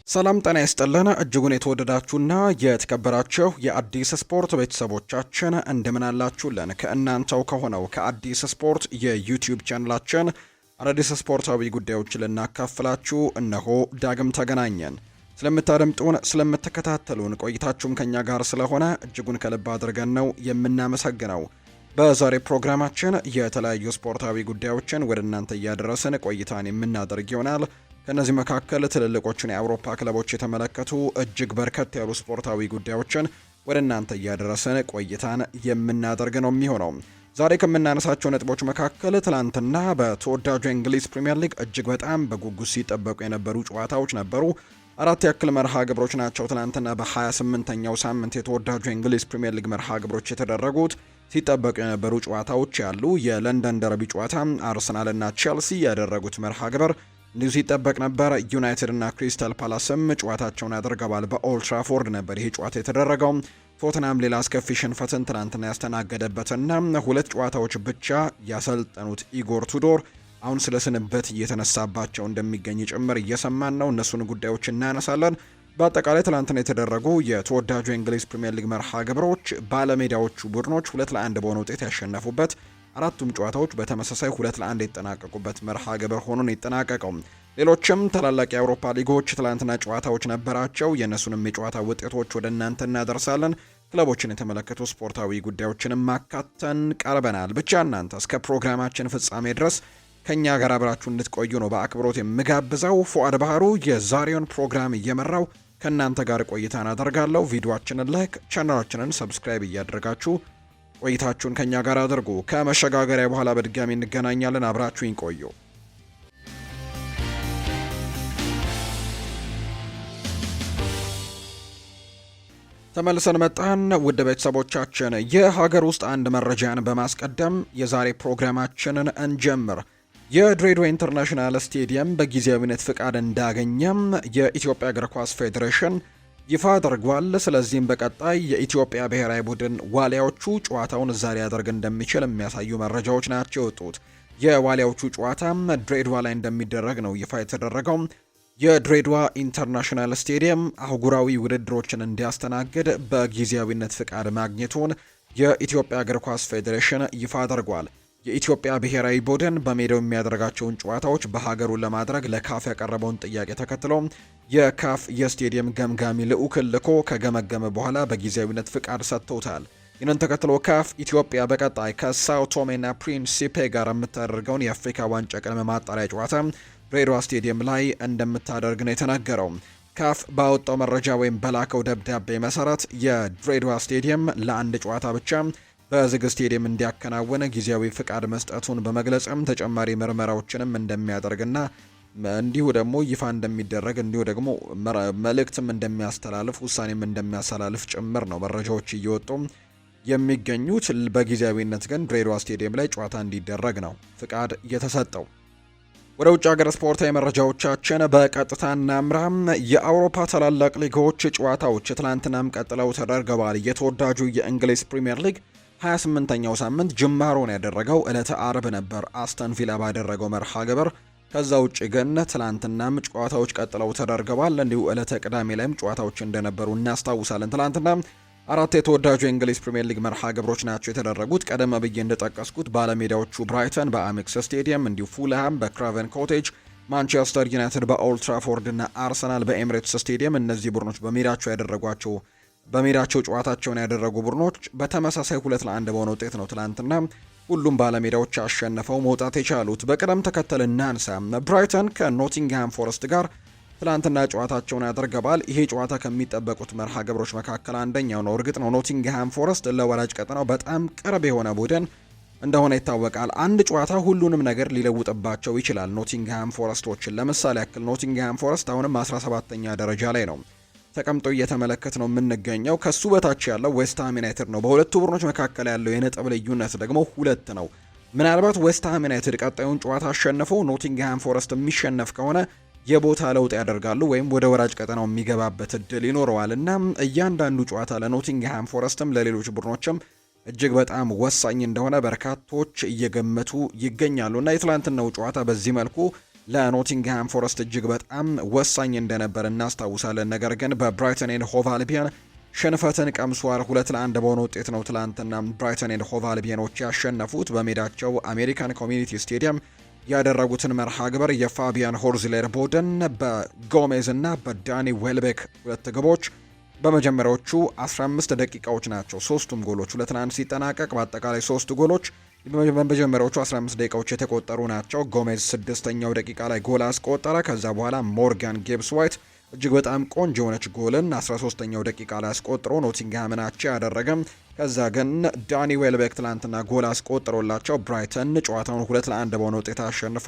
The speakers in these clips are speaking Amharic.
ሰላም ጤና ይስጥልን እጅጉን የተወደዳችሁና የተከበራችሁ የአዲስ ስፖርት ቤተሰቦቻችን እንደምን አላችሁልን? ከእናንተው ከሆነው ከአዲስ ስፖርት የዩቲዩብ ቻናላችን አዳዲስ ስፖርታዊ ጉዳዮችን ልናካፍላችሁ እነሆ ዳግም ተገናኘን። ስለምታደምጡን፣ ስለምትከታተሉን ቆይታችሁም ከኛ ጋር ስለሆነ እጅጉን ከልብ አድርገን ነው የምናመሰግነው። በዛሬ ፕሮግራማችን የተለያዩ ስፖርታዊ ጉዳዮችን ወደ እናንተ እያደረስን ቆይታን የምናደርግ ይሆናል። ከነዚህ መካከል ትልልቆቹን የአውሮፓ ክለቦች የተመለከቱ እጅግ በርከት ያሉ ስፖርታዊ ጉዳዮችን ወደ እናንተ እያደረስን ቆይታን የምናደርግ ነው የሚሆነው። ዛሬ ከምናነሳቸው ነጥቦች መካከል ትላንትና በተወዳጁ የእንግሊዝ ፕሪምየር ሊግ እጅግ በጣም በጉጉት ሲጠበቁ የነበሩ ጨዋታዎች ነበሩ። 4 ያክል መርሃ ግብሮች ናቸው ትላንትና በ28ኛው ሳምንት የተወዳጁ የእንግሊዝ ፕሪምየር ሊግ መርሃ ግብሮች የተደረጉት። ሲጠበቁ የነበሩ ጨዋታዎች ያሉ የለንደን ደርቢ ጨዋታ አርሰናልና ቼልሲ ያደረጉት መርሃ ግብር እንዲሁ ሲጠበቅ ነበር። ዩናይትድ እና ክሪስታል ፓላስም ጨዋታቸውን ያደርገዋል። በኦልድ ትራፎርድ ነበር ይሄ ጨዋታ የተደረገው። ቶትናም ሌላ አስከፊ ሽንፈትን ትናንትና ያስተናገደበትና 2 ጨዋታዎች ብቻ ያሰልጠኑት ኢጎር ቱዶር አሁን ስለ ስንበት እየተነሳባቸው እንደሚገኝ ጭምር እየሰማን ነው። እነሱን ጉዳዮች እናነሳለን። በአጠቃላይ ትናንትና የተደረጉ የተወዳጁ የእንግሊዝ ፕሪምየር ሊግ መርሃ ግብሮች ባለሜዳዎቹ ቡድኖች 2-1 በሆነ ውጤት ያሸነፉበት፣ አራቱም ጨዋታዎች በተመሳሳይ 2-1 የተጠናቀቁበት መርሃ ግብር ሆኖ ነው የተጠናቀቀው። ሌሎችም ታላላቅ የአውሮፓ ሊጎች ትላንትና ጨዋታዎች ነበራቸው። የእነሱንም የጨዋታ ውጤቶች ወደ እናንተ እናደርሳለን። ክለቦችን የተመለከቱ ስፖርታዊ ጉዳዮችንም ማካተን ቀርበናል። ብቻ እናንተ እስከ ፕሮግራማችን ፍጻሜ ድረስ ከኛ ጋር አብራችሁ እንድትቆዩ ነው በአክብሮት የምጋብዘው። ፉአድ ባህሩ የዛሬውን ፕሮግራም እየመራው ከእናንተ ጋር ቆይታን አደርጋለሁ። ቪዲዮአችንን ላይክ፣ ቻናላችንን ሰብስክራይብ እያደረጋችሁ ቆይታችሁን ከኛ ጋር አድርጉ። ከመሸጋገሪያ በኋላ በድጋሚ እንገናኛለን። አብራችሁኝ ቆዩ። ተመልሰን መጣን። ውድ ቤተሰቦቻችን የሀገር ውስጥ አንድ መረጃን በማስቀደም የዛሬ ፕሮግራማችንን እንጀምር። የድሬዳዋ ኢንተርናሽናል ስቴዲየም በጊዜያዊነት ፍቃድ እንዳገኘም የኢትዮጵያ እግር ኳስ ፌዴሬሽን ይፋ አድርጓል። ስለዚህም በቀጣይ የኢትዮጵያ ብሔራዊ ቡድን ዋሊያዎቹ ጨዋታውን እዛ ሊያደርግ እንደሚችል የሚያሳዩ መረጃዎች ናቸው የወጡት። የዋሊያዎቹ ጨዋታ ድሬዳዋ ላይ እንደሚደረግ ነው ይፋ የተደረገው። የድሬዳዋ ኢንተርናሽናል ስቴዲየም አህጉራዊ ውድድሮችን እንዲያስተናግድ በጊዜያዊነት ፍቃድ ማግኘቱን የኢትዮጵያ እግር ኳስ ፌዴሬሽን ይፋ አድርጓል። የኢትዮጵያ ብሔራዊ ቡድን በሜዳው የሚያደርጋቸውን ጨዋታዎች በሀገሩ ለማድረግ ለካፍ ያቀረበውን ጥያቄ ተከትሎ የካፍ የስቴዲየም ገምጋሚ ልዑክን ልኮ ከገመገመ በኋላ በጊዜያዊነት ፍቃድ ሰጥተውታል። ይህንን ተከትሎ ካፍ ኢትዮጵያ በቀጣይ ከሳኦ ቶሜና ፕሪንሲፔ ጋር የምታደርገውን የአፍሪካ ዋንጫ ቅድመ ማጣሪያ ጨዋታ ድሬዳዋ ስቴዲየም ላይ እንደምታደርግ ነው የተናገረው። ካፍ ባወጣው መረጃ ወይም በላከው ደብዳቤ መሰረት የድሬዳዋ ስቴዲየም ለአንድ ጨዋታ ብቻ በዝግ ስቴዲየም እንዲያከናወነ ጊዜያዊ ፍቃድ መስጠቱን በመግለጽም ተጨማሪ ምርመራዎችንም እንደሚያደርግና እንዲሁ ደግሞ ይፋ እንደሚደረግ እንዲሁ ደግሞ መልእክትም እንደሚያስተላልፍ ውሳኔም እንደሚያስተላልፍ ጭምር ነው መረጃዎች እየወጡ የሚገኙት። በጊዜያዊነት ግን ድሬዳዋ ስቴዲየም ላይ ጨዋታ እንዲደረግ ነው ፍቃድ የተሰጠው። ወደ ውጭ ሀገር ስፖርታዊ መረጃዎቻችን በቀጥታ እናምራም። የአውሮፓ ታላላቅ ሊጎች ጨዋታዎች ትላንትናም ቀጥለው ተደርገዋል። የተወዳጁ የእንግሊዝ ፕሪምየር ሊግ 28ኛው ሳምንት ጅማሮን ያደረገው ዕለተ አርብ ነበር አስተን ቪላ ባደረገው መርሃ ግብር። ከዛ ውጭ ግን ትላንትናም ጨዋታዎች ቀጥለው ተደርገዋል። እንዲሁ ዕለተ ቅዳሜ ላይም ጨዋታዎች እንደነበሩ እናስታውሳለን። ትላንትና 4 የተወዳጁ የእንግሊዝ ፕሪምየር ሊግ መርሃ ግብሮች ናቸው የተደረጉት። ቀደም ብዬ እንደጠቀስኩት ባለሜዳዎቹ ብራይተን በአሜክስ ስቴዲየም፣ እንዲሁ ፉልሃም በክራቨን ኮቴጅ፣ ማንቸስተር ዩናይትድ በኦልድ ትራፎርድ እና አርሰናል በኤምሬትስ ስቴዲየም እነዚህ ቡድኖች በሜዳቸው ጨዋታቸውን ያደረጉ ቡድኖች በተመሳሳይ 2-1 በሆነ ውጤት ነው ትላንትና ሁሉም ባለሜዳዎች አሸንፈው መውጣት የቻሉት። በቅደም ተከተል እናንሳ። ብራይተን ከኖቲንግሃም ፎረስት ጋር ትላንትና ጨዋታቸውን ያደርገዋል። ይሄ ጨዋታ ከሚጠበቁት መርሃ ግብሮች መካከል አንደኛው ነው። እርግጥ ነው ኖቲንግሃም ፎረስት ለወራጅ ቀጠናው በጣም ቅርብ የሆነ ቡድን እንደሆነ ይታወቃል። አንድ ጨዋታ ሁሉንም ነገር ሊለውጥባቸው ይችላል ኖቲንግሃም ፎረስቶችን። ለምሳሌ ያክል ኖቲንግሃም ፎረስት አሁንም 17ኛ ደረጃ ላይ ነው ተቀምጦ እየተመለከት ነው የምንገኘው። ከሱ በታች ያለው ዌስትሃም ዩናይትድ ነው። በሁለቱ ቡድኖች መካከል ያለው የነጥብ ልዩነት ደግሞ 2 ነው። ምናልባት ዌስትሃም ዩናይትድ ቀጣዩን ጨዋታ አሸንፈው ኖቲንግሃም ፎረስት የሚሸነፍ ከሆነ የቦታ ለውጥ ያደርጋሉ ወይም ወደ ወራጅ ቀጠናው የሚገባበት እድል ይኖረዋል እና እያንዳንዱ ጨዋታ ለኖቲንግሃም ፎረስትም ለሌሎች ቡድኖችም እጅግ በጣም ወሳኝ እንደሆነ በርካቶች እየገመቱ ይገኛሉ እና የትላንትናው ጨዋታ በዚህ መልኩ ለኖቲንግሃም ፎረስት እጅግ በጣም ወሳኝ እንደነበር እናስታውሳለን። ነገር ግን በብራይተን ኤንድ ሆቭ አልቢዮን ሽንፈትን ቀምሷል። 2-1 በሆነ ውጤት ነው ትላንትና ብራይተን ኤንድ ሆቭ አልቢዮኖች ያሸነፉት። በሜዳቸው አሜሪካን ኮሚኒቲ ስቴዲየም ያደረጉትን መርሃ ግብር የፋቢያን ሆርዝሌር ቡድን በጎሜዝ እና በዳኒ ዌልቤክ 2 ግቦች በመጀመሪያዎቹ 15 ደቂቃዎች ናቸው ሶስቱም ጎሎች 2-1 ሲጠናቀቅ በአጠቃላይ 3 ጎሎች በመጀመሪያዎቹ 15 ደቂቃዎች የተቆጠሩ ናቸው። ጎሜዝ 6ኛው ደቂቃ ላይ ጎል አስቆጠረ። ከዛ በኋላ ሞርጋን ጊብስ ዋይት እጅግ በጣም ቆንጆ የሆነች ጎልን 13ኛው ደቂቃ ላይ አስቆጥሮ ኖቲንግሃምን አቻ ያደረገ። ከዛ ግን ዳኒ ዌልቤክ ትላንትና ጎል አስቆጥሮላቸው ብራይተን ጨዋታውን 2-1 በሆነ ውጤት አሸንፎ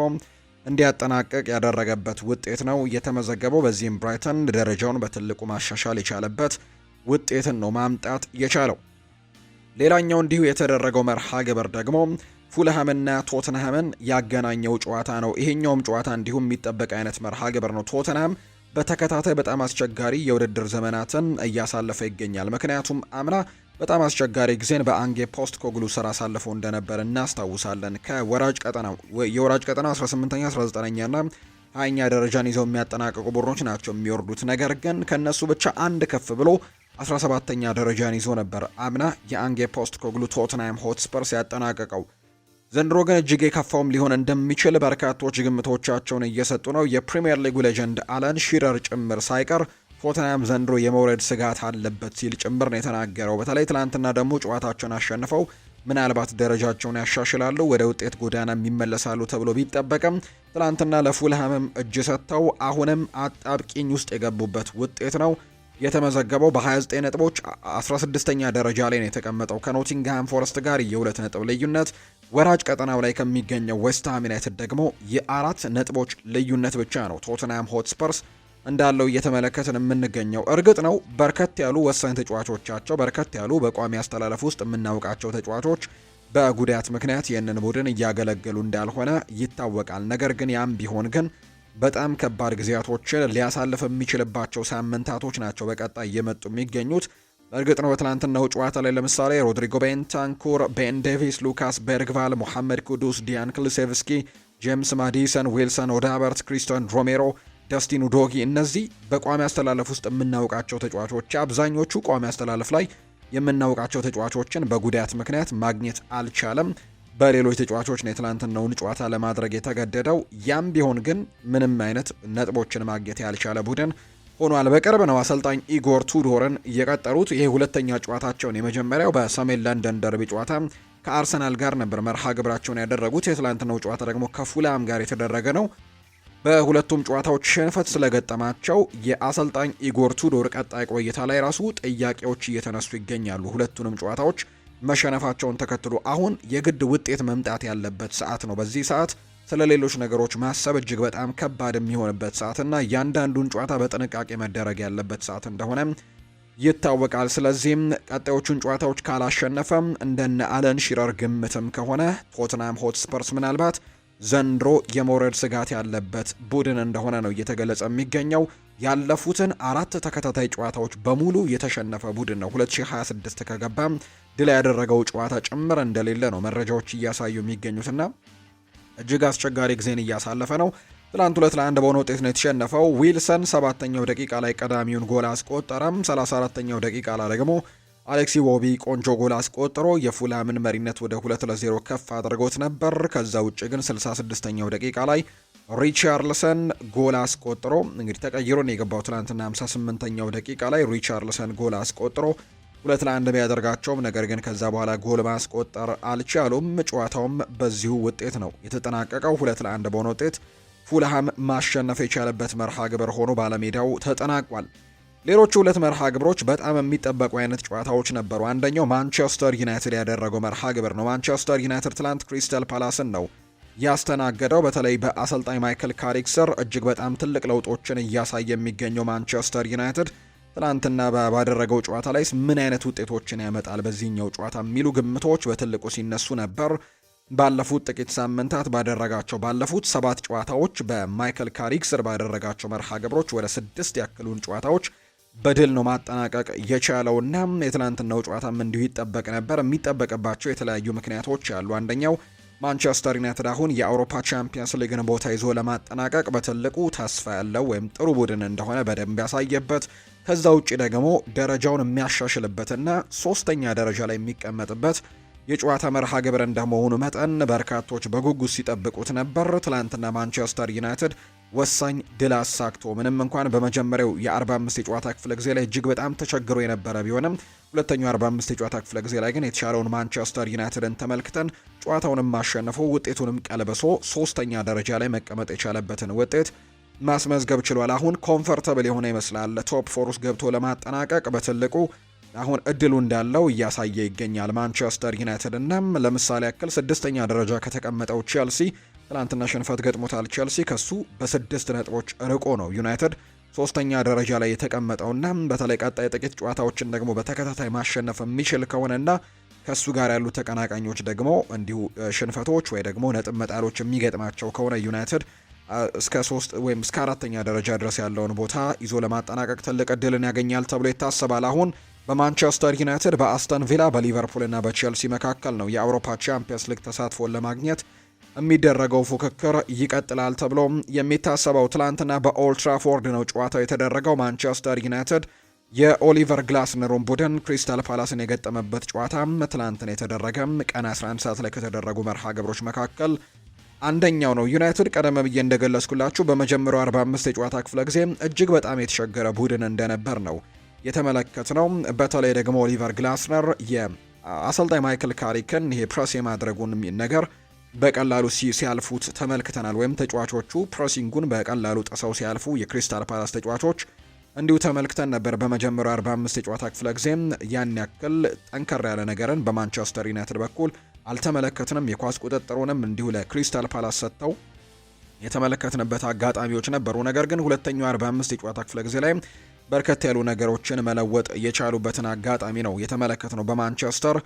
እንዲያጠናቅቅ ያደረገበት ውጤት ነው የተመዘገበው። በዚህም ብራይተን ደረጃውን በትልቁ ማሻሻል የቻለበት ውጤትን ነው ማምጣት የቻለው። ሌላኛው እንዲሁ የተደረገው መርሃ ግብር ደግሞ ፉልሃምና ቶተንሃምን ያገናኘው ጨዋታ ነው። ይሄኛውም ጨዋታ እንዲሁም የሚጠበቅ አይነት መርሃ ግብር ነው። ቶተንሃም በተከታታይ በጣም አስቸጋሪ የውድድር ዘመናትን እያሳለፈ ይገኛል። ምክንያቱም አምና በጣም አስቸጋሪ ጊዜን በአንጌ ፖስት ኮግሉ ስራ አሳልፎ እንደነበር እናስታውሳለን። ከወራጅ ቀጠናው የወራጅ ቀጠናው 18ኛ 19ኛ እና 20ኛ ደረጃን ይዘው የሚያጠናቅቁ ቡድኖች ናቸው የሚወርዱት። ነገር ግን ከነሱ ብቻ አንድ ከፍ ብሎ 17ኛ ደረጃን ይዞ ነበር አምና የአንጌ ፖስት ኮግሉ ቶተንሃም ሆትስፐርስ ያጠናቀቀው። ዘንድሮ ግን እጅግ የከፋውም ሊሆን እንደሚችል በርካቶች ግምቶቻቸውን እየሰጡ ነው። የፕሪሚየር ሊጉ ሌጀንድ አለን ሺረር ጭምር ሳይቀር ቶተንሃም ዘንድሮ የመውረድ ስጋት አለበት ሲል ጭምር ነው የተናገረው። በተለይ ትላንትና ደግሞ ጨዋታቸውን አሸንፈው ምናልባት ደረጃቸውን ያሻሽላሉ፣ ወደ ውጤት ጎዳና የሚመለሳሉ ተብሎ ቢጠበቅም ትላንትና ለፉልሃምም እጅ ሰጥተው አሁንም አጣብቂኝ ውስጥ የገቡበት ውጤት ነው የተመዘገበው። በ29 ነጥቦች 16ኛ ደረጃ ላይ ነው የተቀመጠው ከኖቲንግሃም ፎረስት ጋር የ2 ነጥብ ልዩነት። ወራጅ ቀጠናው ላይ ከሚገኘው ዌስትሃም ዩናይትድ ደግሞ የ4 ነጥቦች ልዩነት ብቻ ነው ቶተንሃም ሆትስፐርስ እንዳለው እየተመለከትን የምንገኘው። እርግጥ ነው በርከት ያሉ ወሳኝ ተጫዋቾቻቸው በርከት ያሉ በቋሚ አስተላለፍ ውስጥ የምናውቃቸው ተጫዋቾች በጉዳት ምክንያት ይህንን ቡድን እያገለገሉ እንዳልሆነ ይታወቃል። ነገር ግን ያም ቢሆን ግን በጣም ከባድ ጊዜያቶችን ሊያሳልፍ የሚችልባቸው ሳምንታቶች ናቸው በቀጣይ እየመጡ የሚገኙት። እርግጥ ነው በትናንትናው ጨዋታ ላይ ለምሳሌ ሮድሪጎ ቤንታንኩር፣ ቤን ዴቪስ፣ ሉካስ ቤርግቫል፣ ሞሐመድ ኩዱስ፣ ዲያን ክሊሴቭስኪ፣ ጄምስ ማዲሰን፣ ዊልሰን ኦዳበርት፣ ክሪስቲያን ሮሜሮ፣ ደስቲን ኡዶጊ እነዚህ በቋሚ አስተላለፍ ውስጥ የምናውቃቸው ተጫዋቾች አብዛኞቹ ቋሚ አስተላለፍ ላይ የምናውቃቸው ተጫዋቾችን በጉዳት ምክንያት ማግኘት አልቻለም። በሌሎች ተጫዋቾች ነው የትላንትናውን ጨዋታ ለማድረግ የተገደደው። ያም ቢሆን ግን ምንም አይነት ነጥቦችን ማግኘት ያልቻለ ቡድን ሆኗል። በቅርብ ነው አሰልጣኝ ኢጎር ቱዶርን እየቀጠሩት። ይሄ ሁለተኛ ጨዋታቸውን የመጀመሪያው በሰሜን ለንደን ደርቢ ጨዋታ ከአርሰናል ጋር ነበር መርሃ ግብራቸውን ያደረጉት። የትላንትናው ጨዋታ ደግሞ ከፉላም ጋር የተደረገ ነው። በሁለቱም ጨዋታዎች ሽንፈት ስለገጠማቸው የአሰልጣኝ ኢጎር ቱዶር ቀጣይ ቆይታ ላይ ራሱ ጥያቄዎች እየተነሱ ይገኛሉ። ሁለቱንም ጨዋታዎች መሸነፋቸውን ተከትሎ አሁን የግድ ውጤት መምጣት ያለበት ሰዓት ነው። በዚህ ሰዓት ስለ ሌሎች ነገሮች ማሰብ እጅግ በጣም ከባድ የሚሆንበት ሰዓትና እያንዳንዱን ጨዋታ በጥንቃቄ መደረግ ያለበት ሰዓት እንደሆነ ይታወቃል። ስለዚህም ቀጣዮቹን ጨዋታዎች ካላሸነፈም እንደነ አለን ሺረር ግምትም ከሆነ ቶተንሃም ሆትስፐርስ ምናልባት ዘንድሮ የመውረድ ስጋት ያለበት ቡድን እንደሆነ ነው እየተገለጸ የሚገኘው። ያለፉትን 4 ተከታታይ ጨዋታዎች በሙሉ የተሸነፈ ቡድን ነው። 2026 ከገባም ድል ያደረገው ጨዋታ ጭምር እንደሌለ ነው መረጃዎች እያሳዩ የሚገኙትና እጅግ አስቸጋሪ ጊዜን እያሳለፈ ነው። ትላንት 2-1 በሆነ ውጤት ነው የተሸነፈው። ዊልሰን 7ኛው ደቂቃ ላይ ቀዳሚውን ጎል አስቆጠረም። 34ኛው ደቂቃ ላይ ደግሞ አሌክሲ ዎቢ ቆንጆ ጎል አስቆጥሮ የፉላምን መሪነት ወደ 2-0 ከፍ አድርጎት ነበር። ከዛ ውጭ ግን 66ኛው ደቂቃ ላይ ሪቻርልሰን ጎል አስቆጥሮ እንግዲህ ተቀይሮ ነው የገባው። ትናንትና 58ኛው ደቂቃ ላይ ሪቻርልሰን ጎል አስቆጥሮ 2-1 ቢያደርጋቸውም ነገር ግን ከዛ በኋላ ጎል ማስቆጠር አልቻሉም። ጨዋታውም በዚሁ ውጤት ነው የተጠናቀቀው። 2-1 በሆነ ውጤት ፉልሃም ማሸነፍ የቻለበት መርሃ ግብር ሆኖ ባለሜዳው ተጠናቋል። ሌሎቹ ሁለት መርሃ ግብሮች በጣም የሚጠበቁ አይነት ጨዋታዎች ነበሩ። አንደኛው ማንቸስተር ዩናይትድ ያደረገው መርሃ ግብር ነው። ማንቸስተር ዩናይትድ ትላንት ክሪስታል ፓላስን ነው ያስተናገደው። በተለይ በአሰልጣኝ ማይክል ካሪክ ስር እጅግ በጣም ትልቅ ለውጦችን እያሳየ የሚገኘው ማንቸስተር ዩናይትድ ትላንትና ባደረገው ጨዋታ ላይ ምን አይነት ውጤቶችን ያመጣል በዚህኛው ጨዋታ የሚሉ ግምቶች በትልቁ ሲነሱ ነበር። ባለፉት ጥቂት ሳምንታት ባለፉት 7 ጨዋታዎች በማይክል ካሪክ ስር ባደረጋቸው መርሃ ግብሮች ወደ 6 ያክሉን ጨዋታዎች በድል ነው ማጠናቀቅ የቻለውና የትላንትናው ጨዋታም እንዲሁ ይጠበቅ ነበር። የሚጠበቅባቸው የተለያዩ ምክንያቶች አሉ። አንደኛው ማንቸስተር ዩናይትድ አሁን የአውሮፓ ቻምፒየንስ ሊግን ቦታ ይዞ ለማጠናቀቅ በትልቁ ተስፋ ያለው ወይም ጥሩ ቡድን እንደሆነ በደንብ ያሳየበት፣ ከዛ ውጪ ደግሞ ደረጃውን የሚያሻሽልበትና ሶስተኛ ደረጃ ላይ የሚቀመጥበት የጨዋታ መርሃ ግብር እንደመሆኑ መጠን በርካቶች በጉጉት ሲጠብቁት ነበር። ትላንትና ማንቸስተር ዩናይትድ ወሳኝ ድል አሳክቶ ምንም እንኳን በመጀመሪያው የ45 የጨዋታ ክፍለ ጊዜ ላይ እጅግ በጣም ተቸግሮ የነበረ ቢሆንም ሁለተኛው 45 የጨዋታ ክፍለ ጊዜ ላይ ግን የተሻለውን ማንቸስተር ዩናይትድን ተመልክተን ጨዋታውንም ማሸነፉ ውጤቱንም ቀልብሶ ሶስተኛ ደረጃ ላይ መቀመጥ የቻለበትን ውጤት ማስመዝገብ ችሏል። አሁን ኮምፈርተብል የሆነ ይመስላል ቶፕ ፎር ውስጥ ገብቶ ለማጠናቀቅ በትልቁ አሁን እድሉ እንዳለው እያሳየ ይገኛል ማንቸስተር ዩናይትድ። እናም ለምሳሌ ያክል ስድስተኛ ደረጃ ከተቀመጠው ቼልሲ ትላንትና ሽንፈት ገጥሞታል። ቼልሲ ከሱ በስድስት ነጥቦች ርቆ ነው ዩናይትድ ሶስተኛ ደረጃ ላይ የተቀመጠውና በተለይ ቀጣይ ጥቂት ጨዋታዎችን ደግሞ በተከታታይ ማሸነፍ የሚችል ከሆነና ከሱ ጋር ያሉ ተቀናቃኞች ደግሞ እንዲሁ ሽንፈቶች ወይ ደግሞ ነጥብ መጣሎች የሚገጥማቸው ከሆነ ዩናይትድ እስከ 3 ወይም እስከ 4ኛ ደረጃ ድረስ ያለውን ቦታ ይዞ ለማጠናቀቅ ትልቅ እድልን ያገኛል ተብሎ ይታሰባል። አሁን በማንቸስተር ዩናይትድ፣ በአስተን ቪላ፣ በሊቨርፑል እና በቼልሲ መካከል ነው የአውሮፓ ቻምፒየንስ ሊግ ተሳትፎን ለማግኘት የሚደረገው ፉክክር ይቀጥላል ተብሎ የሚታሰበው። ትላንትና በኦልድ ትራፎርድ ነው ጨዋታው የተደረገው። ማንቸስተር ዩናይትድ የኦሊቨር ግላስነሩን ቡድን ክሪስታል ፓላስን የገጠመበት ጨዋታ ትላንትና የተደረገም ቀን 11 ሰዓት ላይ ከተደረጉ መርሃ ግብሮች መካከል አንደኛው ነው። ዩናይትድ ቀደም ብዬ እንደገለጽኩላችሁ በመጀመሪያው 45 የጨዋታ ክፍለ ጊዜ እጅግ በጣም የተቸገረ ቡድን እንደነበር ነው የተመለከትነው። በተለይ ደግሞ ኦሊቨር ግላስነር የአሰልጣኝ ማይክል ካሪክን ይሄ ፕረስ የማድረጉን ነገር በቀላሉ ሲያልፉት ተመልክተናል። ወይም ተጫዋቾቹ ፕሬሲንጉን በቀላሉ ጥሰው ሲያልፉ የክሪስታል ፓላስ ተጫዋቾች እንዲሁ ተመልክተን ነበር። በመጀመሪያው 45 የጨዋታ ክፍለ ጊዜም ያን ያክል ጠንከር ያለ ነገርን በማንቸስተር ዩናይትድ በኩል አልተመለከትንም። የኳስ ቁጥጥሩንም እንዲሁ ለክሪስታል ፓላስ ሰጥተው የተመለከትንበት አጋጣሚዎች ነበሩ። ነገር ግን ሁለተኛው 45 የጨዋታ ክፍለ ጊዜ ላይ በርከት ያሉ ነገሮችን መለወጥ የቻሉበትን አጋጣሚ ነው የተመለከትነው። በማንቸስተር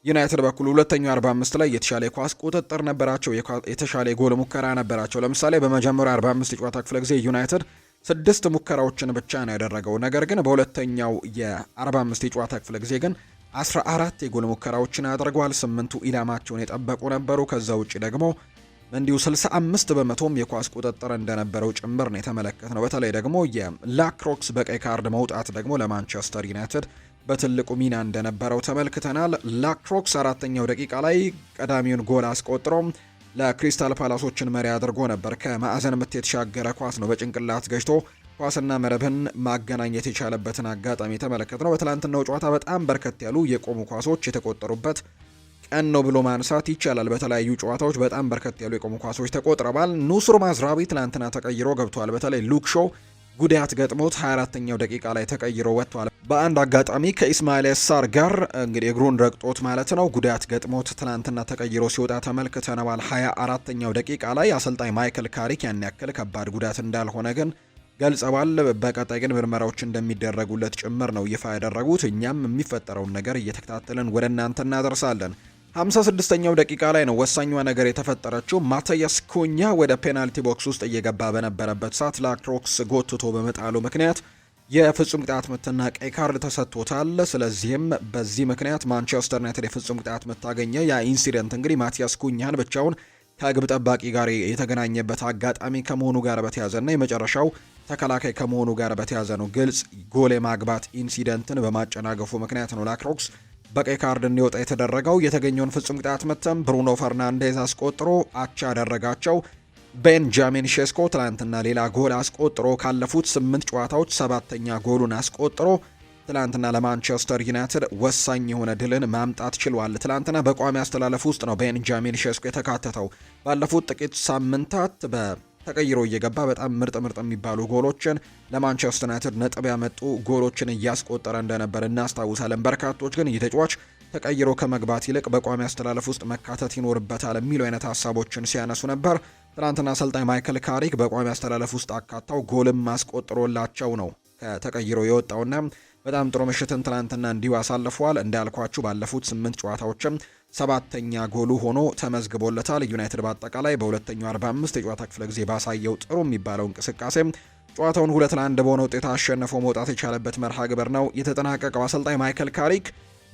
ዩናይትድ በኩል ሁለተኛው 45 ላይ የተሻለ የኳስ ቁጥጥር ነበራቸው፣ የተሻለ የጎል ሙከራ ነበራቸው። ለምሳሌ በመጀመሪያው 45 የጨዋታ ክፍለ ጊዜ ዩናይትድ 6 ሙከራዎችን ብቻ ነው ያደረገው። ነገር ግን በሁለተኛው የ45 የጨዋታ ክፍለ ጊዜ ግን 14 የጎል ሙከራዎችን አድርገዋል። 8ቱ ኢላማቸውን የጠበቁ ነበሩ። ከዛ ውጪ ደግሞ እንዲሁ 65 በመቶም የኳስ ቁጥጥር እንደነበረው ጭምር ነው የተመለከትነው። በተለይ ደግሞ የላክሮክስ በቀይ ካርድ መውጣት ደግሞ ለማንቸስተር ዩናይትድ በትልቁ ሚና እንደነበረው ተመልክተናል። ላክሮክስ 4ኛው ደቂቃ ላይ ቀዳሚውን ጎል አስቆጥሮ ለክሪስታል ፓላሶችን መሪ አድርጎ ነበር። ከማዕዘን ምት የተሻገረ ኳስ ነው በጭንቅላት ገጭቶ ኳስና መረብን ማገናኘት የቻለበትን አጋጣሚ የተመለከትነው። በትላንትናው ጨዋታ በጣም በርከት ያሉ የቆሙ ኳሶች የተቆጠሩበት ቀን ነው ብሎ ማንሳት ይቻላል። በተለያዩ ጨዋታዎች በጣም በርከት ያሉ የቆሙ ኳሶች ተቆጥረዋል። ኑስሩ ማዝራዊ ትላንትና ተቀይሮ ገብቷል። በተለይ ሉክ ሾው ጉዳት ገጥሞት 24ኛው ደቂቃ ላይ ተቀይሮ ወጥቷል። በአንድ አጋጣሚ ከኢስማኤል ሳር ጋር እንግዲህ እግሩን ረግጦት ማለት ነው ጉዳት ገጥሞት ትናንትና ተቀይሮ ሲወጣ ተመልክተነዋል። 24ኛው ደቂቃ ላይ አሰልጣኝ ማይክል ካሪክ ያን ያክል ከባድ ጉዳት እንዳልሆነ ግን ገልጸዋል። በቀጣይ ግን ምርመራዎች እንደሚደረጉለት ጭምር ነው ይፋ ያደረጉት። እኛም የሚፈጠረውን ነገር እየተከታተልን ወደ እናንተ እናደርሳለን። 56ኛው ደቂቃ ላይ ነው ወሳኟ ነገር የተፈጠረችው። ማቲያስ ኩኛ ወደ ፔናልቲ ቦክስ ውስጥ እየገባ በነበረበት ሰዓት ላክሮክስ ጎትቶ በመጣሉ ምክንያት የፍጹም ቅጣት ምትና ቀይ ካርድ ተሰጥቶታል። ስለዚህም በዚህ ምክንያት ማንቸስተር ዩናይትድ የፍጹም ቅጣት ምት አገኘ። ያ ኢንሲደንት እንግዲህ ማቲያስ ኩኛን ብቻውን ከግብ ጠባቂ ጋር የተገናኘበት አጋጣሚ ከመሆኑ ጋር በተያዘና የመጨረሻው ተከላካይ ከመሆኑ ጋር በተያዘ ነው። ግልጽ ጎል የማግባት ኢንሲደንትን በማጨናገፉ ምክንያት ነው ላክሮክስ በቀይ ካርድ እንዲወጣ የተደረገው። የተገኘውን ፍጹም ቅጣት ምትም ብሩኖ ፈርናንዴዝ አስቆጥሮ አቻ ያደረጋቸው። ቤንጃሚን ሼስኮ ትላንትና ሌላ ጎል አስቆጥሮ ካለፉት 8 ጨዋታዎች 7ኛ ጎሉን አስቆጥሮ ትላንትና ለማንቸስተር ዩናይትድ ወሳኝ የሆነ ድልን ማምጣት ችሏል። ትላንትና በቋሚ አስተላለፍ ውስጥ ነው ቤንጃሚን ሼስኮ የተካተተው። ባለፉት ጥቂት ሳምንታት ተቀይሮ እየገባ በጣም ምርጥ የሚባሉ ጎሎችን ለማንቸስተር ዩናይትድ ነጥብ ያመጡ ጎሎችን እያስቆጠረ እንደነበር እናስታውሳለን። በርካቶች ግን ይህ ተጫዋች ተቀይሮ ከመግባት ይልቅ በቋሚ አስተላለፍ ውስጥ መካተት ይኖርበታል የሚሉ አይነት ሀሳቦችን ሲያነሱ ነበር። ትናንትና አሰልጣኝ ማይክል ካሪክ በቋሚ አስተላለፍ ውስጥ አካታው ጎልም ማስቆጥሮላቸው ነው ከተቀይሮ የወጣውና በጣም ጥሩ ምሽትን ትናንትና እንዲሁ አሳልፈዋል። እንዳልኳችሁ ባለፉት 8 ጨዋታዎችም 7ኛ ጎሉ ሆኖ ተመዝግቦለታል። ዩናይትድ በአጠቃላይ በሁለተኛው 45 የጨዋታ ክፍለ ጊዜ ባሳየው ጥሩ የሚባለው እንቅስቃሴ ጨዋታውን 2-1 በሆነ ውጤት አሸንፎ መውጣት የቻለበት መርሃ ግብር ነው የተጠናቀቀው። አሰልጣኝ ማይክል ካሪክ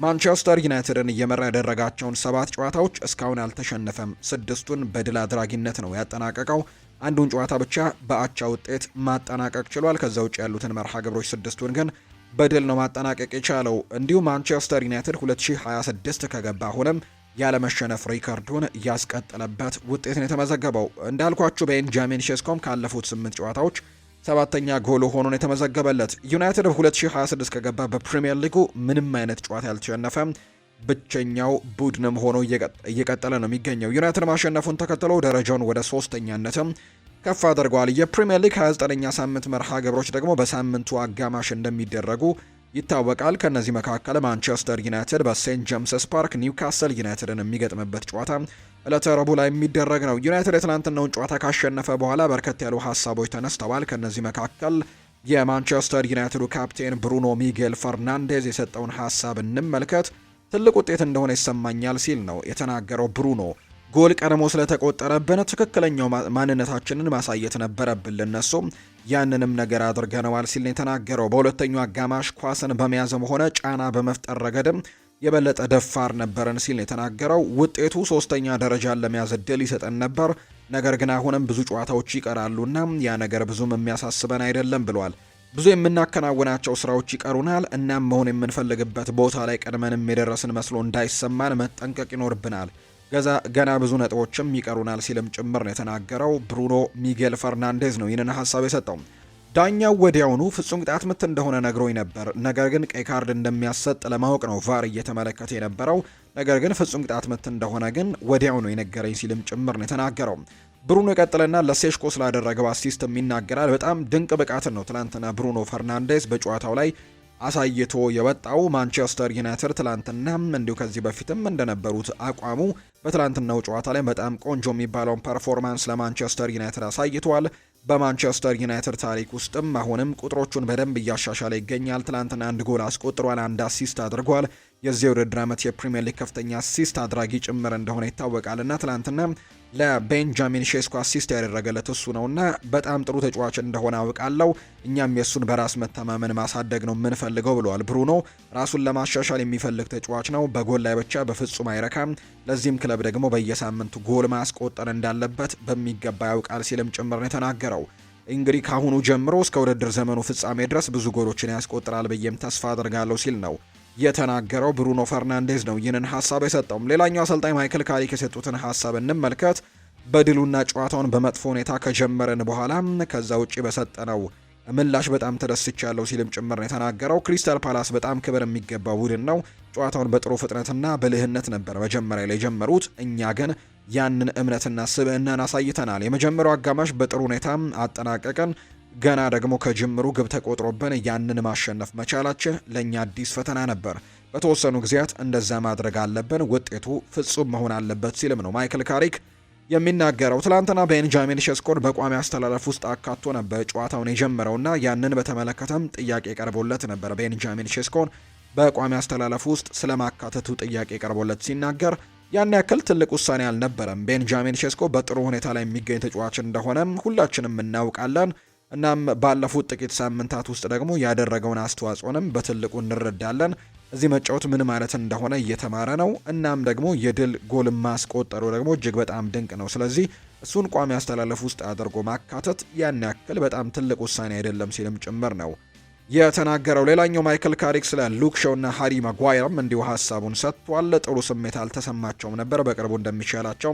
ማንቸስተር ዩናይትድን እየመራ ያደረጋቸውን 7 ጨዋታዎች እስካሁን አልተሸነፈም። 6ቱን በድል አድራጊነት ነው ያጠናቀቀው። አንዱን ጨዋታ ብቻ በአቻ ውጤት ማጠናቀቅ ችሏል። ከዛ ውጭ ያሉትን መርሃ ግብሮች 6ቱን ግን በድል ነው ማጠናቀቅ የቻለው። እንዲሁም ማንቸስተር ዩናይትድ 2026 ከገባ አሁንም ያለመሸነፍ ሪከርዱን ያስቀጠለበት ውጤት ነው የተመዘገበው። እንዳልኳችሁ ቤንጃሚን ሼስኮም ካለፉት 8 ጨዋታዎች 7ኛ ጎል ሆኖ ነው የተመዘገበለት። ዩናይትድ በ2026 ከገባ በፕሪሚየር ሊጉ ምንም አይነት ጨዋታ ያልተሸነፈ ብቸኛው ቡድንም ሆኖ እየቀጠለ ነው የሚገኘው። ዩናይትድ ማሸነፉን ተከትሎ ደረጃውን ወደ 3ኛነትም ከፍ አድርገዋል። የፕሪሚየር ሊግ 29ኛ ሳምንት መርሃ ግብሮች ደግሞ በሳምንቱ አጋማሽ እንደሚደረጉ ይታወቃል። ከነዚህ መካከል ማንቸስተር ዩናይትድ በሴንት ጄምስስ ፓርክ ኒውካስል ዩናይትድን የሚገጥምበት ጨዋታ ዕለተ ረቡዕ ላይ የሚደረግ ነው። ዩናይትድ የትናንትናውን ጨዋታ ካሸነፈ በኋላ በርከት ያሉ ሀሳቦች ተነስተዋል። ከነዚህ መካከል የማንቸስተር ዩናይትዱ ካፕቴን ብሩኖ ሚጌል ፈርናንዴዝ የሰጠውን ሀሳብ እንመልከት። ትልቅ ውጤት እንደሆነ ይሰማኛል ሲል ነው የተናገረው። ብሩኖ ጎል ቀድሞ ስለተቆጠረብን ትክክለኛው ማንነታችንን ማሳየት ነበረብን፣ ለነሱም ያንንም ነገር አድርገነዋል ሲል ነው የተናገረው። በሁለተኛው አጋማሽ ኳስን በመያዝም ሆነ ጫና በመፍጠር ረገድም የበለጠ ደፋር ነበረን ሲል ነው የተናገረው። ውጤቱ 3ኛ ደረጃን ለመያዝ እድል ይሰጠን ነበር፣ ነገር ግን አሁንም ብዙ ጨዋታዎች ይቀራሉና ያ ነገር ብዙም የሚያሳስበን አይደለም ብሏል። ብዙ የምናከናውናቸው ስራዎች ይቀሩናል። እናም መሆን የምንፈልግበት ቦታ ላይ ቀድመንም የደረስን መስሎ እንዳይሰማን መጠንቀቅ ይኖርብናል። ገና ብዙ ነጥቦችም ይቀሩናል ሲልም ጭምር ነው የተናገረው። ብሩኖ ሚጌል ፈርናንዴዝ ነው ይህንን ሀሳብ የሰጠው። ዳኛው ወዲያውኑ ፍጹም ቅጣት ምት እንደሆነ ነግሮኝ ነበር፣ ነገር ግን ቀይ ካርድ እንደሚያሰጥ ለማወቅ ነው ቫር እየተመለከተ የነበረው፣ ነገር ግን ፍጹም ቅጣት ምት እንደሆነ ግን ወዲያውኑ የነገረኝ ሲልም ጭምር ነው የተናገረው። ብሩኖ ይቀጥልና ለሴሽኮ ስላደረገው አሲስትም ይናገራል። በጣም ድንቅ ብቃትን ነው ትላንትና ብሩኖ ፈርናንዴዝ በጨዋታው ላይ አሳይቶ የወጣው። ማንቸስተር ዩናይትድ ትላንትና እንዲሁ ከዚህ በፊትም እንደነበሩት አቋሙ በትላንትናው ጨዋታ ላይ በጣም ቆንጆ የሚባለውን ፐርፎርማንስ ለማንቸስተር ዩናይትድ አሳይቷል። በማንቸስተር ዩናይትድ ታሪክ ውስጥም አሁንም ቁጥሮቹን በደንብ እያሻሻለ ይገኛል። ትላንትና 1 ጎል አስቆጥሯል፣ 1 አሲስት አድርጓል። የዚህ ውድድር ዓመት የፕሪሚየር ሊግ ከፍተኛ አሲስት አድራጊ ጭምር እንደሆነ ይታወቃልና ትላንትና ለቤንጃሚን ሼስኮ አሲስት ያደረገለት እሱ ነውና በጣም ጥሩ ተጫዋች እንደሆነ አውቃለሁ። እኛም የእሱን በራስ መተማመን ማሳደግ ነው የምንፈልገው ብለዋል። ብሩኖ ራሱን ለማሻሻል የሚፈልግ ተጫዋች ነው። በጎል ላይ ብቻ በፍጹም አይረካም። ለዚህም ክለብ ደግሞ በየሳምንቱ ጎል ማስቆጠር እንዳለበት በሚገባ ያውቃል ሲልም ጭምር ነው የተናገረው። እንግዲህ ካሁኑ ጀምሮ እስከ ውድድር ዘመኑ ፍጻሜ ድረስ ብዙ ጎሎችን ያስቆጥራል ብዬም ተስፋ አድርጋለሁ ሲል ነው የተናገረው። ብሩኖ ፈርናንዴዝ ነው ይህንን ሀሳብ የሰጠውም። ሌላኛው አሰልጣኝ ማይክል ካሪክ የሰጡትን ሀሳብ እንመልከት። በድሉና ጨዋታውን በመጥፎ ሁኔታ ከጀመረን በኋላ ከዛ ውጪ በሰጠነው ምላሽ በጣም ተደስቻለሁ ሲልም ጭምር ነው የተናገረው። ክሪስታል ፓላስ በጣም ክብር የሚገባው ቡድን ነው። ጨዋታውን በጥሩ ፍጥነትና ብልህነት ነበር መጀመሪያ ላይ የጀመሩት። እኛ ግን ያንን እምነትና ስብዕናን አሳይተናል። የመጀመሪያው አጋማሽ በጥሩ ሁኔታ አጠናቀቀን። ገና ደግሞ ከጅምሩ ግብ ተቆጥሮብን ያንን ማሸነፍ መቻላችን ለእኛ አዲስ ፈተና ነበር። በተወሰኑ ጊዜያት እንደዛ ማድረግ አለብን፣ ውጤቱ ፍጹም መሆን አለበት ሲልም ነው ማይክል ካሪክ የሚናገረው። ትላንትና ቤንጃሚን ሼስኮን በቋሚ አስተላለፍ ውስጥ አካቶ ነበር ጨዋታውን የጀመረውና ያንን በተመለከተም ጥያቄ ቀርቦለት ነበር። ቤንጃሚን ሼስኮን በቋሚ አስተላለፍ ውስጥ ስለማካተቱ ጥያቄ ቀርቦለት ሲናገር ያን ያክል ትልቅ ውሳኔ አልነበረም። ቤንጃሚን ሼስኮ በጥሩ ሁኔታ ላይ የሚገኝ ተጫዋች እንደሆነም ሁላችንም እናውቃለን። እናም ባለፉት ጥቂት ሳምንታት ውስጥ ደግሞ ያደረገውን አስተዋጽኦንም በትልቁ እንረዳለን። እዚህ መጫወት ምን ማለት እንደሆነ እየተማረ ነው። እናም ደግሞ የድል ጎል ማስቆጠሩ ደግሞ እጅግ በጣም ድንቅ ነው። ስለዚህ እሱን ቋሚ አስተላለፍ ውስጥ አድርጎ ማካተት ያን ያክል በጣም ትልቅ ውሳኔ አይደለም ሲልም ጭምር ነው የተናገረው። ሌላኛው ማይክል ካሪክ ስለ ሉክ ሾው እና ሃሪ ማጓየርም እንዲሁ ሀሳቡን ሰጥቷል። ጥሩ ስሜት አልተሰማቸውም ነበር፣ በቅርቡ እንደሚሻላቸው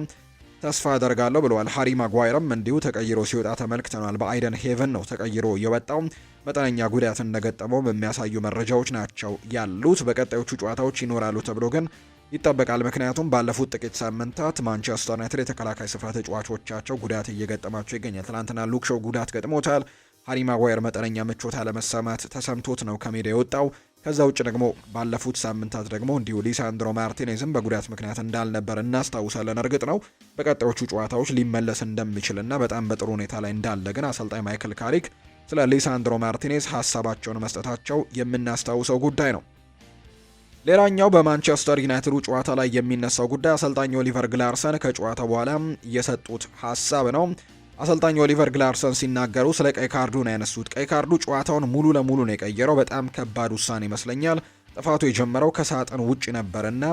ተስፋ አደርጋለሁ ብለዋል። ሃሪ ማጓየርም እንዲሁ ተቀይሮ ሲወጣ ተመልክተናል። በአይደን ሄቨን ነው ተቀይሮ የወጣው። መጠነኛ ጉዳት እንደገጠመው የሚያሳዩ መረጃዎች ናቸው ያሉት። በቀጣዮቹ ጨዋታዎች ይኖራሉ ተብሎ ግን ይጠበቃል። ምክንያቱም ባለፉት ጥቂት ሳምንታት ማንቸስተር ዩናይትድ የተከላካይ ስፍራ ተጫዋቾቻቸው ጉዳት እየገጠማቸው ይገኛል። ትናንትና ሉክ ሾው ጉዳት ገጥሞታል። ሃሪ ማጓየር መጠነኛ ምቾት አለመሰማት ተሰምቶት ነው ከሜዳ የወጣው። ከዛ ውጭ ደግሞ ባለፉት ሳምንታት ደግሞ እንዲሁ ሊሳንድሮ ማርቲኔዝም በጉዳት ምክንያት እንዳልነበር እናስታውሳለን። እርግጥ ነው በቀጣዮቹ ጨዋታዎች ሊመለስ እንደሚችልና በጣም በጥሩ ሁኔታ ላይ እንዳለ ግን አሰልጣኝ ማይክል ካሪክ ስለ ሊሳንድሮ ማርቲኔዝ ሀሳባቸውን መስጠታቸው የምናስታውሰው ጉዳይ ነው። ሌላኛው በማንቸስተር ዩናይትዱ ጨዋታ ላይ የሚነሳው ጉዳይ አሰልጣኝ ኦሊቨር ግላርሰን ከጨዋታ በኋላ የሰጡት ሀሳብ ነው። አሰልጣኝ ኦሊቨር ግላርሰን ሲናገሩ ስለ ቀይ ካርዱ ነው ያነሱት። ቀይ ካርዱ ጨዋታውን ሙሉ ለሙሉ ነው የቀየረው። በጣም ከባድ ውሳኔ ይመስለኛል። ጥፋቱ የጀመረው ከሳጥን ውጪ ነበርና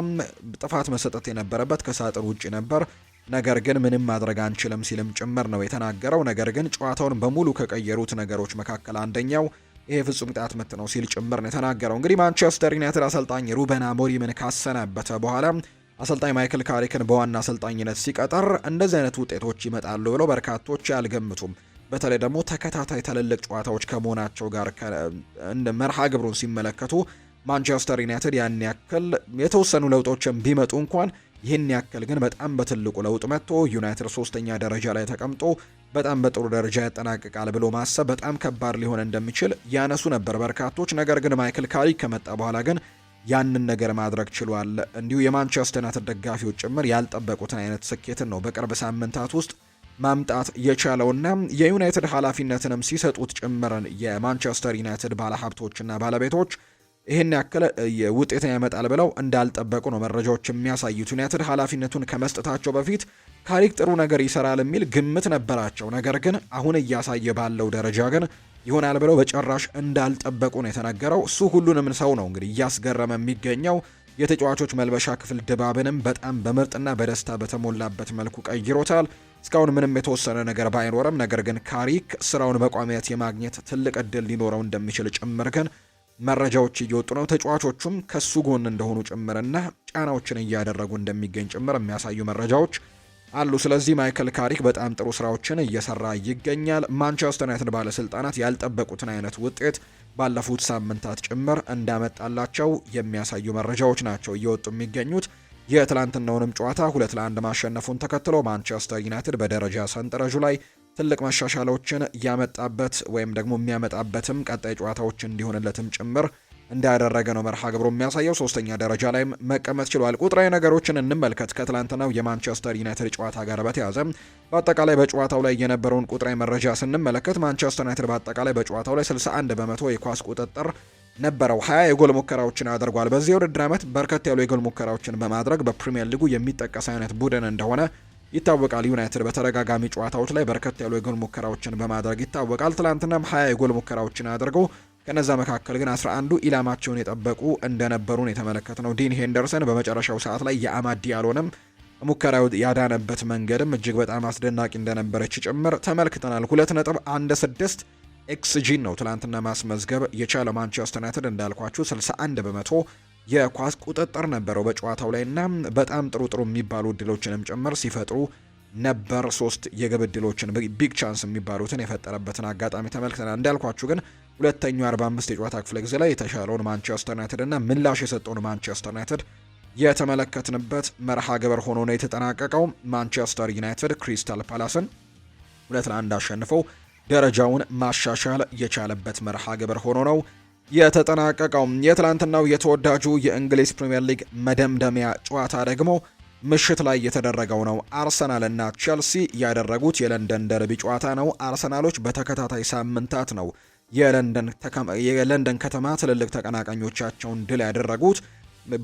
ጥፋት መሰጠት የነበረበት ከሳጥን ውጪ ነበር፣ ነገር ግን ምንም ማድረግ አንችልም ሲልም ጭምር ነው የተናገረው። ነገር ግን ጨዋታውን በሙሉ ከቀየሩት ነገሮች መካከል አንደኛው ይሄ ፍጹም ቅጣት ምት ነው ሲል ጭምር ነው የተናገረው። እንግዲህ ማንቸስተር ዩናይትድ አሰልጣኝ ሩበን አሞሪምን ካሰናበተ በኋላ አሰልጣኝ ማይክል ካሪክን በዋና አሰልጣኝነት ሲቀጠር እንደዚህ አይነት ውጤቶች ይመጣሉ ብለው በርካቶች አልገምቱም። በተለይ ደግሞ ተከታታይ ትልልቅ ጨዋታዎች ከመሆናቸው ጋር እንደ መርሃ ግብሩን ሲመለከቱ ማንቸስተር ዩናይትድ ያን ያክል የተወሰኑ ለውጦችን ቢመጡ እንኳን ይህን ያክል ግን በጣም በትልቁ ለውጥ መጥቶ ዩናይትድ 3ኛ ደረጃ ላይ ተቀምጦ በጣም በጥሩ ደረጃ ያጠናቅቃል ብሎ ማሰብ በጣም ከባድ ሊሆን እንደሚችል ያነሱ ነበር በርካቶች። ነገር ግን ማይክል ካሪክ ከመጣ በኋላ ግን ያንን ነገር ማድረግ ችሏል። እንዲሁ የማንቸስተር ዩናይትድ ደጋፊዎች ጭምር ያልጠበቁትን አይነት ስኬትን ነው በቅርብ ሳምንታት ውስጥ ማምጣት የቻለውና የዩናይትድ ኃላፊነትንም ሲሰጡት ጭምርን የማንቸስተር ዩናይትድ ባለሀብቶችና ባለቤቶች ይህን ያክል ውጤትን ያመጣል ብለው እንዳልጠበቁ ነው መረጃዎች የሚያሳዩት። ዩናይትድ ኃላፊነቱን ከመስጠታቸው በፊት ካሪክ ጥሩ ነገር ይሰራል የሚል ግምት ነበራቸው። ነገር ግን አሁን እያሳየ ባለው ደረጃ ግን ይሆናል ብለው በጭራሽ እንዳልጠበቁ ነው የተነገረው። እሱ ሁሉንም ሰው ነው እንግዲህ እያስገረመ የሚገኘው። የተጫዋቾች መልበሻ ክፍል ድባብንም በጣም በምርጥና በደስታ በተሞላበት መልኩ ቀይሮታል። እስካሁን ምንም የተወሰነ ነገር ባይኖርም፣ ነገር ግን ካሪክ ስራውን በቋሚነት የማግኘት ትልቅ እድል ሊኖረው እንደሚችል ጭምር ግን መረጃዎች እየወጡ ነው። ተጫዋቾቹም ከሱ ጎን እንደሆኑ ጭምርና ጫናዎችን እያደረጉ እንደሚገኝ ጭምር የሚያሳዩ መረጃዎች አሉ። ስለዚህ ማይክል ካሪክ በጣም ጥሩ ስራዎችን እየሰራ ይገኛል። ማንቸስተር ዩናይትድ ባለስልጣናት ያልጠበቁትን አይነት ውጤት ባለፉት ሳምንታት ጭምር እንዳመጣላቸው የሚያሳዩ መረጃዎች ናቸው እየወጡ የሚገኙት። የትላንትናውንም ጨዋታ 2-1 ማሸነፉን ተከትሎ ማንቸስተር ዩናይትድ በደረጃ ሰንጠረዡ ላይ ትልቅ መሻሻሎችን ያመጣበት ወይም ደግሞ የሚያመጣበትም ቀጣይ ጨዋታዎች እንዲሆንለትም ጭምር እንዳያደረገ ነው መርሃ ግብሩ የሚያሳየው። 3ኛ ደረጃ ላይ መቀመጥ ችሏል። ቁጥራዊ ነገሮችን እንመልከት። ከትላንትናው የማንቸስተር ዩናይትድ ጨዋታ ጋር በተያያዘ በአጠቃላይ በጨዋታው ላይ የነበረውን ቁጥራዊ መረጃ ስንመለከት ማንቸስተር ዩናይትድ በአጠቃላይ በጨዋታው ላይ 61 በመቶ የኳስ ቁጥጥር ነበረው። 20 የጎል ሙከራዎችን አድርጓል። በዚህ የውድድር ዓመት በርከት ያሉ የጎል ሙከራዎችን በማድረግ በፕሪሚየር ሊጉ የሚጠቀስ አይነት ቡድን እንደሆነ ይታወቃል። ዩናይትድ በተደጋጋሚ ጨዋታዎች ላይ በርከት ያሉ የጎል ሙከራዎችን በማድረግ ይታወቃል። ትላንትናም 20 የጎል ሙከራዎችን አድርገው ከነዛ መካከል ግን 11ዱ ኢላማቸውን የጠበቁ እንደነበሩን የተመለከትነው። ዲን ሄንደርሰን በመጨረሻው ሰዓት ላይ የአማድ ዲያሎንም ሙከራው ያዳነበት መንገድም እጅግ በጣም አስደናቂ እንደነበረች ጭምር ተመልክተናል። 2.16 ኤክስጂ ነው ትላንትና ማስመዝገብ የቻለ ማንቸስተር ዩናይትድ እንዳልኳችሁ 61 በመቶ የኳስ ቁጥጥር ነበረው በጨዋታው ላይ እና በጣም ጥሩ የሚባሉ እድሎችንም ጭምር ሲፈጥሩ ነበር። 3 የግብ እድሎችን ቢግ ቻንስ የሚባሉትን የፈጠረበትን አጋጣሚ ተመልክተናል። እንዳልኳችሁ ግን ሁለተኛው 45 የጨዋታ ክፍለ ጊዜ ላይ የተሻለውን ማንቸስተር ዩናይትድ እና ምላሽ የሰጠውን ማንቸስተር ዩናይትድ የተመለከትንበት መርሃ ግብር ሆኖ ነው የተጠናቀቀው። ማንቸስተር ዩናይትድ ክሪስታል ፓላስን 2-1 አሸንፈው ደረጃውን ማሻሻል የቻለበት መርሃ ግብር ሆኖ ነው የተጠናቀቀው። የትላንትናው የተወዳጁ የእንግሊዝ ፕሪምየር ሊግ መደምደሚያ ጨዋታ ደግሞ ምሽት ላይ የተደረገው ነው። አርሰናል እና ቼልሲ ያደረጉት የለንደን ደርቢ ጨዋታ ነው። አርሰናሎች በተከታታይ ሳምንታት ነው የለንደን ከተማ ትልልቅ ተቀናቃኞቻቸውን ድል ያደረጉት።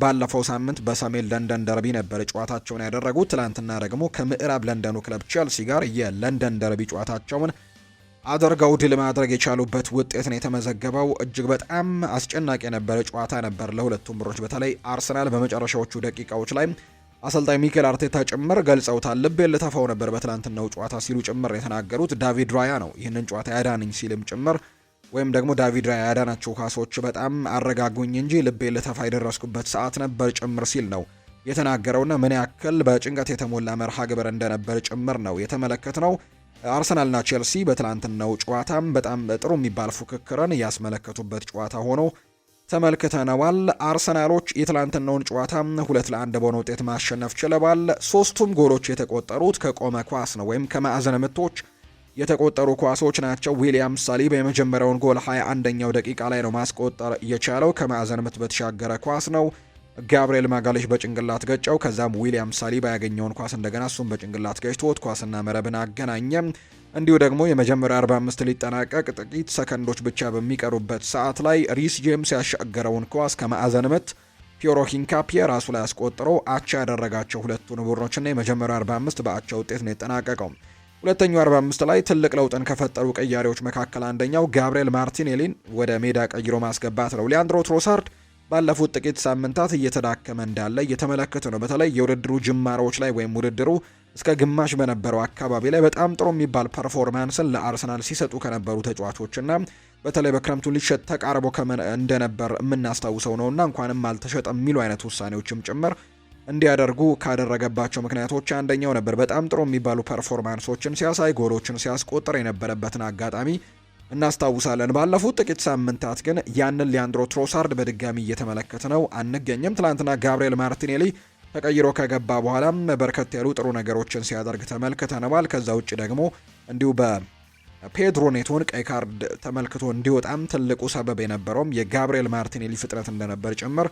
ባለፈው ሳምንት በሰሜን ለንደን ደርቢ ነበር ጨዋታቸውን ያደረጉት። ትላንትና ደግሞ ከምዕራብ ለንደኑ ክለብ ቼልሲ ጋር የለንደን ደርቢ ጨዋታቸውን አድርገው ድል ማድረግ የቻሉበት ውጤት ነው የተመዘገበው። እጅግ በጣም አስጨናቂ የነበረ ጨዋታ ነበር ለሁለቱም ቡድኖች። በተለይ አርሰናል በመጨረሻዎቹ ደቂቃዎች ላይ አሰልጣኝ ሚኬል አርቴታ ጭምር ገልጸውታል። ልቤ ልተፋው ነበር በትላንትናው ጨዋታ ሲሉ ጭምር የተናገሩት ዳቪድ ራያ ነው ይህንን ጨዋታ ያዳነኝ ሲልም ጭምር ወይም ደግሞ ዳቪድ ራያ ያዳናቸው ኳሶች በጣም አረጋጉኝ እንጂ ልቤ ልተፋ የደረስኩበት ሰዓት ነበር ጭምር ሲል ነው የተናገረውና ምን ያክል በጭንቀት የተሞላ መርሃ ግብር እንደነበር ጭምር ነው የተመለከትነው። አርሰናልና ቼልሲ በትላንትናው ጨዋታም በጣም ጥሩ የሚባል ፉክክርን ያስመለከቱበት ጨዋታ ሆኖ ተመልክተነዋል። አርሰናሎች የትላንትናውን ጨዋታ 2-1 በሆነ ውጤት ማሸነፍ ችለዋል። 3ቱም ጎሎች የተቆጠሩት ከቆመ ኳስ ነው ወይም ከማዕዘን ምቶች የተቆጠሩ ኳሶች ናቸው። ዊሊያም ሳሊባ የመጀመሪያውን ጎል 21ኛው ደቂቃ ላይ ነው ማስቆጠር የቻለው። ከማዕዘን ምት በተሻገረ ኳስ ነው። ጋብሪኤል ማጋሌሽ በጭንቅላት ገጨው። ከዛም ዊሊያም ሳሊባ ያገኘውን ኳስ እንደገና እሱም በጭንቅላት ገጭቶት ኳስና መረብን አገናኘ። እንዲሁ ደግሞ የመጀመሪያው 45 ሊጠናቀቅ ጥቂት ሰከንዶች ብቻ በሚቀሩበት ሰዓት ላይ ሪስ ጄምስ ያሻገረውን ኳስ ከማዕዘን ምት ፒየሮ ሂንካፒየ ራሱ ላይ አስቆጥሮ አቻ ያደረጋቸው ሁለቱን ቡድኖችና የመጀመሪያው 45 በአቻ ውጤት ነው የተጠናቀቀው። ሁለተኛው 45 ላይ ትልቅ ለውጥን ከፈጠሩ ቀያሪዎች መካከል አንደኛው ጋብሪኤል ማርቲኔሊን ወደ ሜዳ ቀይሮ ማስገባት ነው። ሊያንድሮ ትሮሳርድ ባለፉት ጥቂት ሳምንታት እየተዳከመ እንዳለ እየተመለከተ ነው። በተለይ የውድድሩ ጅማሮች ላይ ወይም ውድድሩ እስከ ግማሽ በነበረው አካባቢ ላይ በጣም ጥሩ የሚባል ፐርፎርማንስን ለአርሰናል ሲሰጡ ከነበሩ ተጫዋቾችና በተለይ በክረምቱ ሊሸጥ ተቃርቦ እንደነበር የምናስታውሰው ነውና እንኳንም አልተሸጠም የሚሉ አይነት ውሳኔዎችም ጭምር እንዲያደርጉ ካደረገባቸው ምክንያቶች አንደኛው ነበር። በጣም ጥሩ የሚባሉ ፐርፎርማንሶችን ሲያሳይ ጎሎችን ሲያስቆጥር የነበረበትን አጋጣሚ እናስታውሳለን። ባለፉት ጥቂት ሳምንታት ግን ያንን ሊያንድሮ ትሮሳርድ በድጋሚ እየተመለከተ ነው አንገኝም። ትላንትና ጋብሪኤል ማርቲኔሊ ተቀይሮ ከገባ በኋላም በርከት ያሉ ጥሩ ነገሮችን ሲያደርግ ተመልክተነዋል። ከዛ ውጭ ደግሞ እንዲሁ በፔድሮ ኔቶን ቀይ ካርድ ተመልክቶ እንዲወጣም ትልቁ ሰበብ የነበረውም የጋብሪኤል ማርቲኔሊ ፍጥነት እንደነበር ጭምር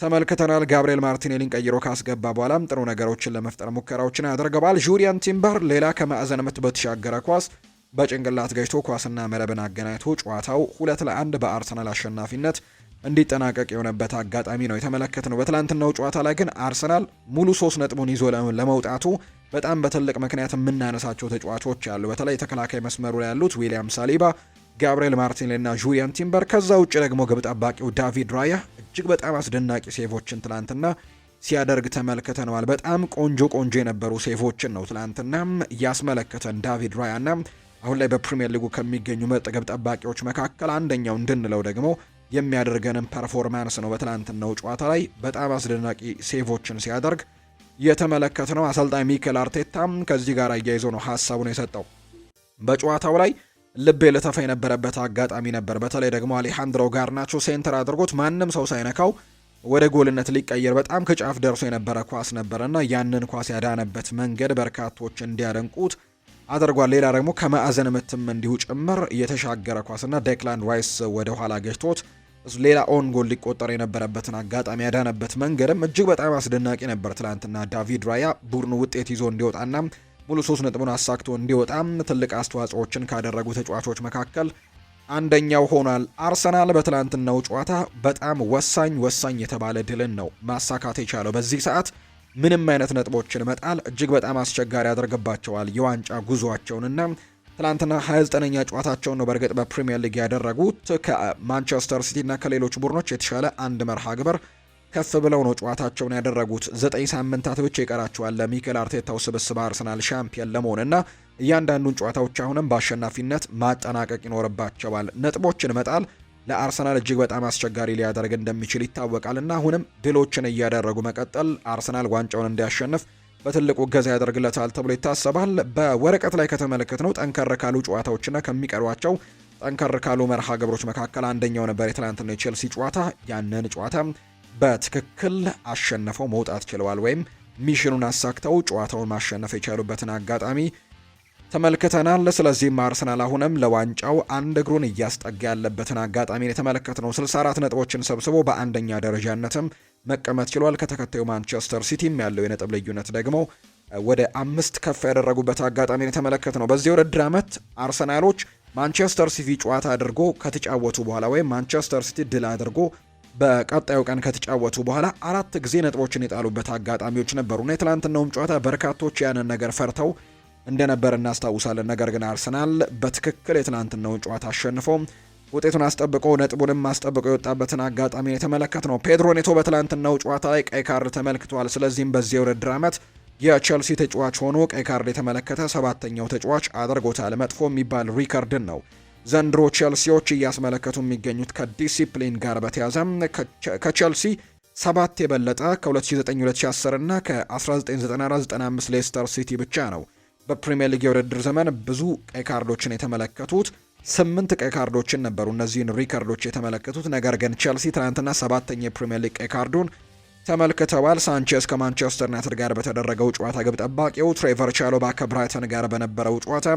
ተመልክተናል። ጋብሪኤል ማርቲኔሊን ቀይሮ ካስገባ በኋላም ጥሩ ነገሮችን ለመፍጠር ሙከራዎችን ያደርገዋል። ጁሪያን ቲምበር ሌላ ከማዕዘን ምት በተሻገረ ኳስ በጭንቅላት ገጭቶ ኳስና መረብን አገናኝቶ ጨዋታው 2-1 በአርሰናል አሸናፊነት እንዲጠናቀቅ የሆነበት አጋጣሚ ነው የተመለከትነው። በትላንትናው ጨዋታ ላይ ግን አርሰናል ሙሉ 3 ነጥቡን ይዞ ለመውጣቱ በጣም በትልቅ ምክንያት የምናነሳቸው ተጫዋቾች አሉ። በተለይ ተከላካይ መስመሩ ላይ ያሉት ዊሊያም ሳሊባ፣ ጋብሪኤል ማርቲኔሊ እና ጁሪያን ቲምበር፣ ከዛ ውጭ ደግሞ ግብ ጠባቂው ዳቪድ ራያ እጅግ በጣም አስደናቂ ሴቮችን ትላንትና ሲያደርግ ተመልክተነዋል። በጣም ቆንጆ የነበሩ ሴቮችን ነው ትላንትናም ያስመለከተን ዳቪድ ራያና አሁን ላይ በፕሪሚየር ሊጉ ከሚገኙ ምርጥ ግብ ጠባቂዎች መካከል አንደኛው እንድንለው ደግሞ የሚያደርገንን ፐርፎርማንስ ነው። በትላንትናው ጨዋታ ላይ በጣም አስደናቂ ሴቮችን ሲያደርግ የተመለከትነው። አሰልጣኝ ሚኬል አርቴታም ከዚህ ጋር አያይዞ ነው ሀሳቡን የሰጠው። በጨዋታው ላይ ልብ ልተፋ የነበረበት አጋጣሚ ነበር። በተለይ ደግሞ አሌሃንድሮ ጋርናቾ ሴንተር አድርጎት ማንም ሰው ሳይነካው ወደ ጎልነት ሊቀየር በጣም ከጫፍ ደርሶ የነበረ ኳስ ነበርና ያንን ኳስ ያዳነበት መንገድ በርካቶች እንዲያደንቁት አድርጓል። ሌላ ደግሞ ከማዕዘን ምትም እንዲሁ ጭምር የተሻገረ ኳስና ዴክላን ራይስ ወደ ኋላ ገጭቶት ሌላ ኦን ጎል ሊቆጠር የነበረበትን አጋጣሚ ያዳነበት መንገድም እጅግ በጣም አስደናቂ ነበር። ትላንትና ዳቪድ ራያ ቡድኑ ውጤት ይዞ እንዲወጣና ሙሉ 3 ነጥቡን አሳክቶ እንዲወጣም ትልቅ አስተዋጽኦችን ካደረጉ ተጫዋቾች መካከል አንደኛው ሆኗል። አርሰናል በትላንትናው ጨዋታ በጣም ወሳኝ የተባለ ድልን ነው ማሳካት የቻለው። በዚህ ሰዓት ምንም አይነት ነጥቦችን መጣል እጅግ በጣም አስቸጋሪ ያደርግባቸዋል የዋንጫ ጉዟቸውንና ትላንትና 29ኛ ጨዋታቸውን ነው በእርግጥ በፕሪሚየር ሊግ ያደረጉት። ከማንቸስተር ሲቲ እና ከሌሎች ቡድኖች የተሻለ አንድ መርሃ ግብር ከፍ ብለው ነው ጨዋታቸውን ያደረጉት። 9 ሳምንታት ብቻ ይቀራቸዋል ለሚኬል አርቴታው ስብስብ አርሰናል ሻምፒየን ለመሆንና እያንዳንዱን ጨዋታዎች አሁንም በአሸናፊነት ማጠናቀቅ ይኖርባቸዋል። ነጥቦችን መጣል ለአርሰናል እጅግ በጣም አስቸጋሪ ሊያደርግ እንደሚችል ይታወቃልና አሁንም ድሎችን እያደረጉ መቀጠል አርሰናል ዋንጫውን እንዲያሸንፍ በትልቁ እገዛ ያደርግለታል ተብሎ ይታሰባል። በወረቀት ላይ ከተመለከትነው ጠንከር ካሉ ጨዋታዎችና ከሚቀሯቸው ጠንከር ካሉ መርሃ ግብሮች መካከል አንደኛው ነበር የትላንትና የቼልሲ ጨዋታ። ያንን ጨዋታ በትክክል አሸንፈው መውጣት ችለዋል፣ ወይም ሚሽኑን አሳክተው ጨዋታውን ማሸነፍ የቻሉበትን አጋጣሚ ተመልክተናል። ስለዚህም አርሰናል አሁንም ለዋንጫው አንድ እግሩን እያስጠጋ ያለበትን አጋጣሚ የተመለከትነው 64 ነጥቦችን ሰብስቦ በአንደኛ ደረጃነትም መቀመጥ ችሏል። ከተከታዩ ማንቸስተር ሲቲም ያለው የነጥብ ልዩነት ደግሞ ወደ 5 ከፍ ያደረጉበት አጋጣሚ የተመለከትነው። በዚህ ውድድር ዓመት አርሰናሎች ማንቸስተር ሲቲ ጨዋታ አድርጎ ከተጫወቱ በኋላ ወይም ማንቸስተር ሲቲ ድል አድርጎ በቀጣዩ ቀን ከተጫወቱ በኋላ 4 ጊዜ ነጥቦችን የጣሉበት አጋጣሚዎች ነበሩና የትላንትናውም ጨዋታ በርካቶች ያንን ነገር ፈርተው እንደነበር እናስታውሳለን። ነገር ግን አርሰናል በትክክል የትላንትናውን ጨዋታ አሸንፎ ውጤቱን አስጠብቆ ነጥቡንም አስጠብቆ የወጣበትን አጋጣሚ የተመለከትነው። ፔድሮ ኔቶ በትላንትናው ጨዋታ ላይ ቀይ ካርድ ተመልክቷል። ስለዚህም በዚህ የውድድር ዓመት የቼልሲ ተጫዋች ሆኖ ቀይ ካርድ የተመለከተ 7ኛው ተጫዋች አድርጎታል። መጥፎ የሚባል ሪከርድን ነው ዘንድሮ ቼልሲዎች እያስመለከቱ የሚገኙት። ከዲሲፕሊን ጋር በተያዘ ከቼልሲ 7 የበለጠ ከ2009-2010 እና ከ1994-95 ሌስተር ሲቲ ብቻ ነው በፕሪሚየር ሊግ የውድድር ዘመን ብዙ ቀይ ካርዶችን የተመለከቱት። 8 ቀይ ካርዶችን ነበሩ እነዚህን ሪከርዶች የተመለከቱት። ነገር ግን ቼልሲ ትናንትና 7ኛ የፕሪሚየር ሊግ ቀይ ካርዱን ተመልክተዋል። ሳንቼዝ ከማንቸስተር ዩናይትድ ጋር በተደረገው ጨዋታ ግብ ጠባቂው፣ ትሬቨር ቻሎባ ከብራይተን ጋር በነበረው ጨዋታ፣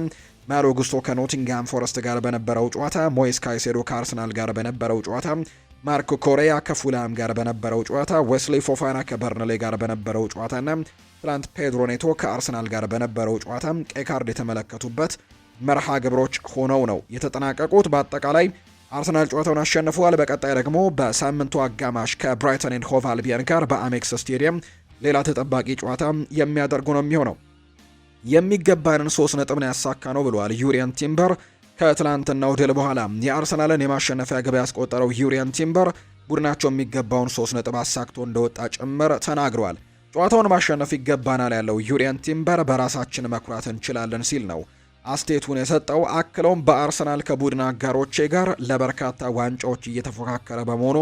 ማሎ ጉስቶ ከኖቲንግሃም ፎረስት ጋር በነበረው ጨዋታ፣ ሞይስ ካይሴዶ ከአርሰናል ጋር በነበረው ጨዋታ፣ ማርኮ ኮሪያ ከፉላም ጋር በነበረው ጨዋታ፣ ዌስሊ ፎፋና ከበርንሌ ጋር በነበረው ጨዋታና ትላንት ፔድሮ ኔቶ ከአርሰናል ጋር በነበረው ጨዋታ ቀይ ካርድ የተመለከቱበት መርሃ ግብሮች ሆነው ነው የተጠናቀቁት። በአጠቃላይ አርሰናል ጨዋታውን አሸንፈዋል። በቀጣይ ደግሞ በሳምንቱ አጋማሽ ከብራይተን ኤንድ ሆቭ አልቢዮን ጋር በአሜክስ ስቴዲየም ሌላ ተጠባቂ ጨዋታ የሚያደርጉ ነው የሚሆነው። የሚገባንን 3 ነጥብ ያሳካ ነው ብለዋል ዩሪያን ቲምበር ከትላንትናው ድል በኋላ። የአርሰናልን የማሸነፊያ ግብ ያስቆጠረው ዩሪያን ቲምበር ቡድናቸው የሚገባውን 3 ነጥብ አሳክቶ እንደወጣ ጭምር ተናግሯል። ጨዋታውን ማሸነፍ ይገባናል ያለው ዩሪየን ቲምበር በራሳችን መኩራት እንችላለን ሲል ነው አስቴቱን የሰጠው። አክለውም በአርሰናል ከቡድን አጋሮቼ ጋር ለበርካታ ዋንጫዎች እየተፎካከረ በመሆኑ